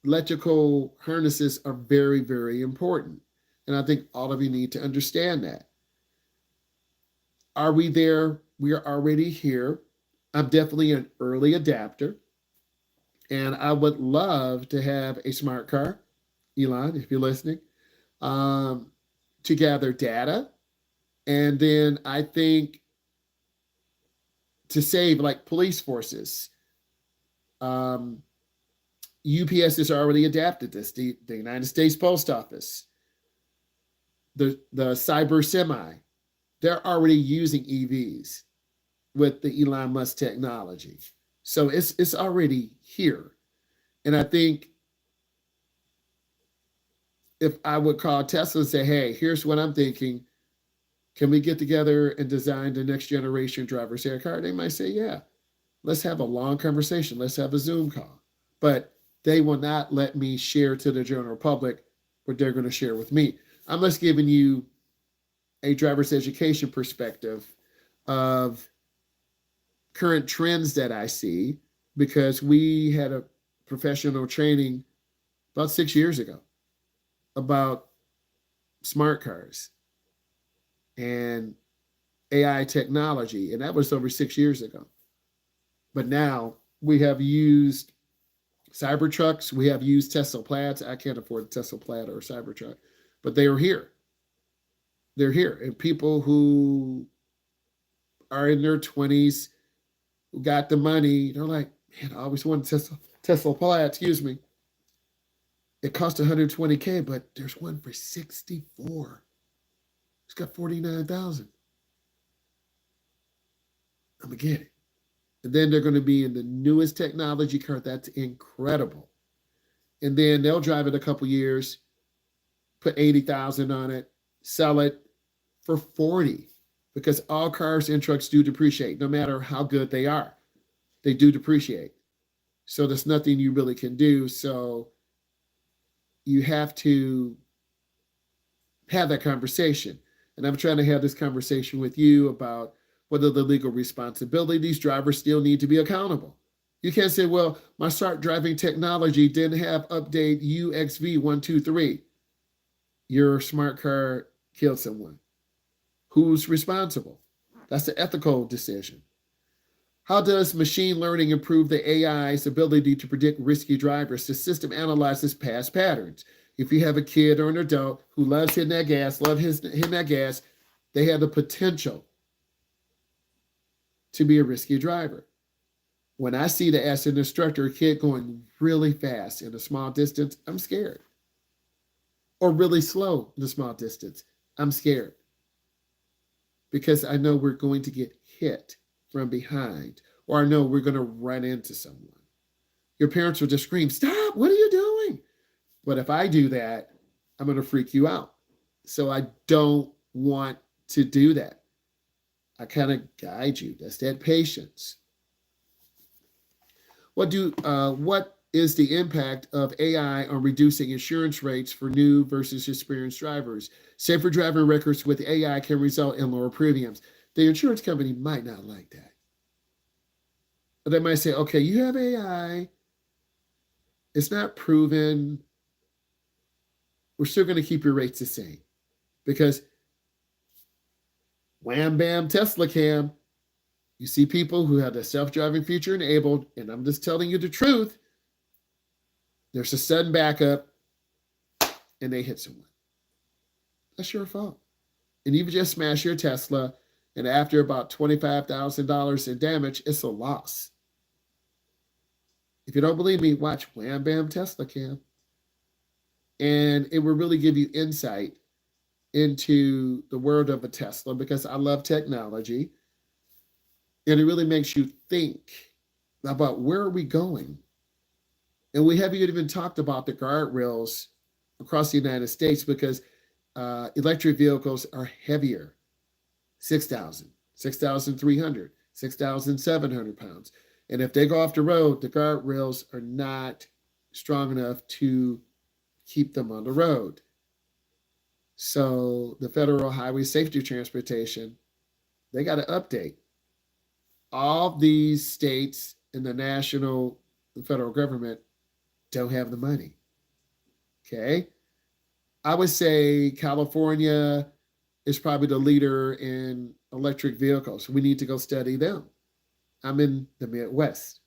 electrical harnesses are very, very important. And I think all of you need to understand that. Are we there? We are already here. I'm definitely an early adapter. And I would love to have a smart car, Elon, if you're listening, to gather data. And then I think to save like police forces. UPS has already adapted this. The United States Post Office, the cyber semi, they're already using EVs with the Elon Musk technology. So it's already here. And I think if I would call Tesla and say, hey, here's what I'm thinking. Can we get together and design the next generation driver's air car? They might say, yeah, let's have a long conversation. Let's have a Zoom call. But they will not let me share to the general public what they're going to share with me. I'm just giving you a driver's education perspective of current trends that I see, because we had a professional training about 6 years ago about smart cars and AI technology, and that was over 6 years ago. But now we have used Cybertrucks, we have used Tesla Plaids. I can't afford a Tesla Plaid or a Cybertruck, but they are here. They're here. And people who are in their 20s, who got the money, they're like, man, I always wanted Tesla Plaid, excuse me. It cost $120K, but there's one for 64. It's got 49,000. I'm gonna get it. And then they're going to be in the newest technology car. That's incredible. And then they'll drive it a couple years, put 80,000 on it, sell it for 40, because all cars and trucks do depreciate, no matter how good they are. They do depreciate. So there's nothing you really can do. So you have to have that conversation. And I'm trying to have this conversation with you about whether the legal responsibilities, drivers still need to be accountable. You can't say, well, my smart driving technology didn't have update UXV123. Your smart car killed someone. Who's responsible? That's the ethical decision. How does machine learning improve the AI's ability to predict risky drivers? The system analyzes past patterns. If you have a kid or an adult who loves hitting that gas, they have the potential to be a risky driver. When I see that as an instructor, a kid going really fast in a small distance, I'm scared. Or really slow in a small distance, I'm scared. Because I know we're going to get hit from behind, or I know we're going to run into someone. Your parents will just scream, stop, what are you doing? But if I do that, I'm going to freak you out. So I don't want to do that. I kind of guide you. That's that patience. What is the impact of AI on reducing insurance rates for new versus experienced drivers? Safer driving records with AI can result in lower premiums. The insurance company might not like that. But they might say, okay, you have AI. It's not proven. We're still going to keep your rates the same. Because wham, bam, Tesla cam. You see people who have the self-driving feature enabled, and I'm just telling you the truth. There's a sudden backup, and they hit someone. That's your fault. And you've just smashed your Tesla, and after about $25,000 in damage, it's a loss. If you don't believe me, watch Wham Bam Tesla Cam. And it will really give you insight into the world of a Tesla, because I love technology. And it really makes you think about where are we going. And we haven't even talked about the guardrails across the United States, because electric vehicles are heavier. 6,000, 6,300, 6,700 pounds. And if they go off the road, the guardrails are not strong enough to keep them on the road. So the Federal Highway Safety Transportation, they got to update. All these states in the federal government don't have the money. Okay? I would say California is probably the leader in electric vehicles. We need to go study them. I'm in the Midwest.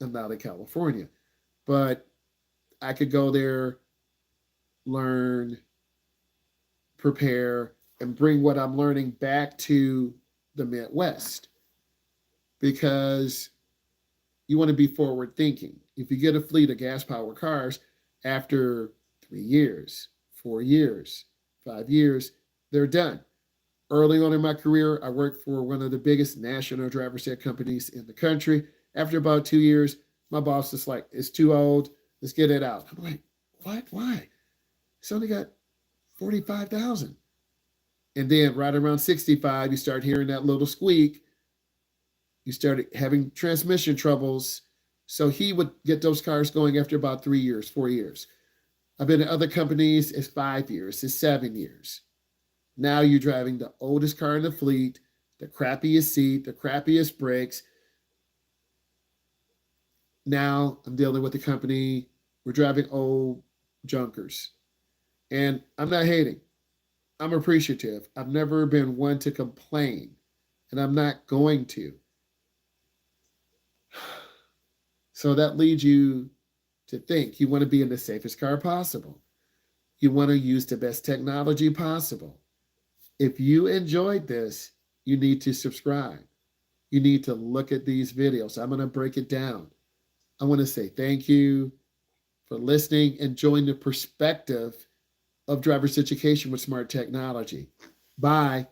I'm not in California. But I could go there, learn, prepare, and bring what I'm learning back to the Midwest. Because you want to be forward thinking. If you get a fleet of gas powered cars, after 3 years, 4 years, 5 years, they're done. Early on in my career, I worked for one of the biggest national driver's ed companies in the country. After about 2 years, my boss is like, it's too old. Let's get it out. I'm like, what? Why? It's only got 45,000. And then right around 65, you start hearing that little squeak. You started having transmission troubles. So he would get those cars going after about 3 years, 4 years. I've been at other companies, it's 5 years, it's 7 years. Now you're driving the oldest car in the fleet, the crappiest seat, the crappiest brakes. Now I'm dealing with a company, we're driving old junkers. And I'm not hating. I'm appreciative. I've never been one to complain, and I'm not going to. So that leads you to think you want to be in the safest car possible. You want to use the best technology possible. If you enjoyed this, you need to subscribe. You need to look at these videos. I'm going to break it down. I want to say thank you for listening and join the perspective of driver's education with smart technology. Bye.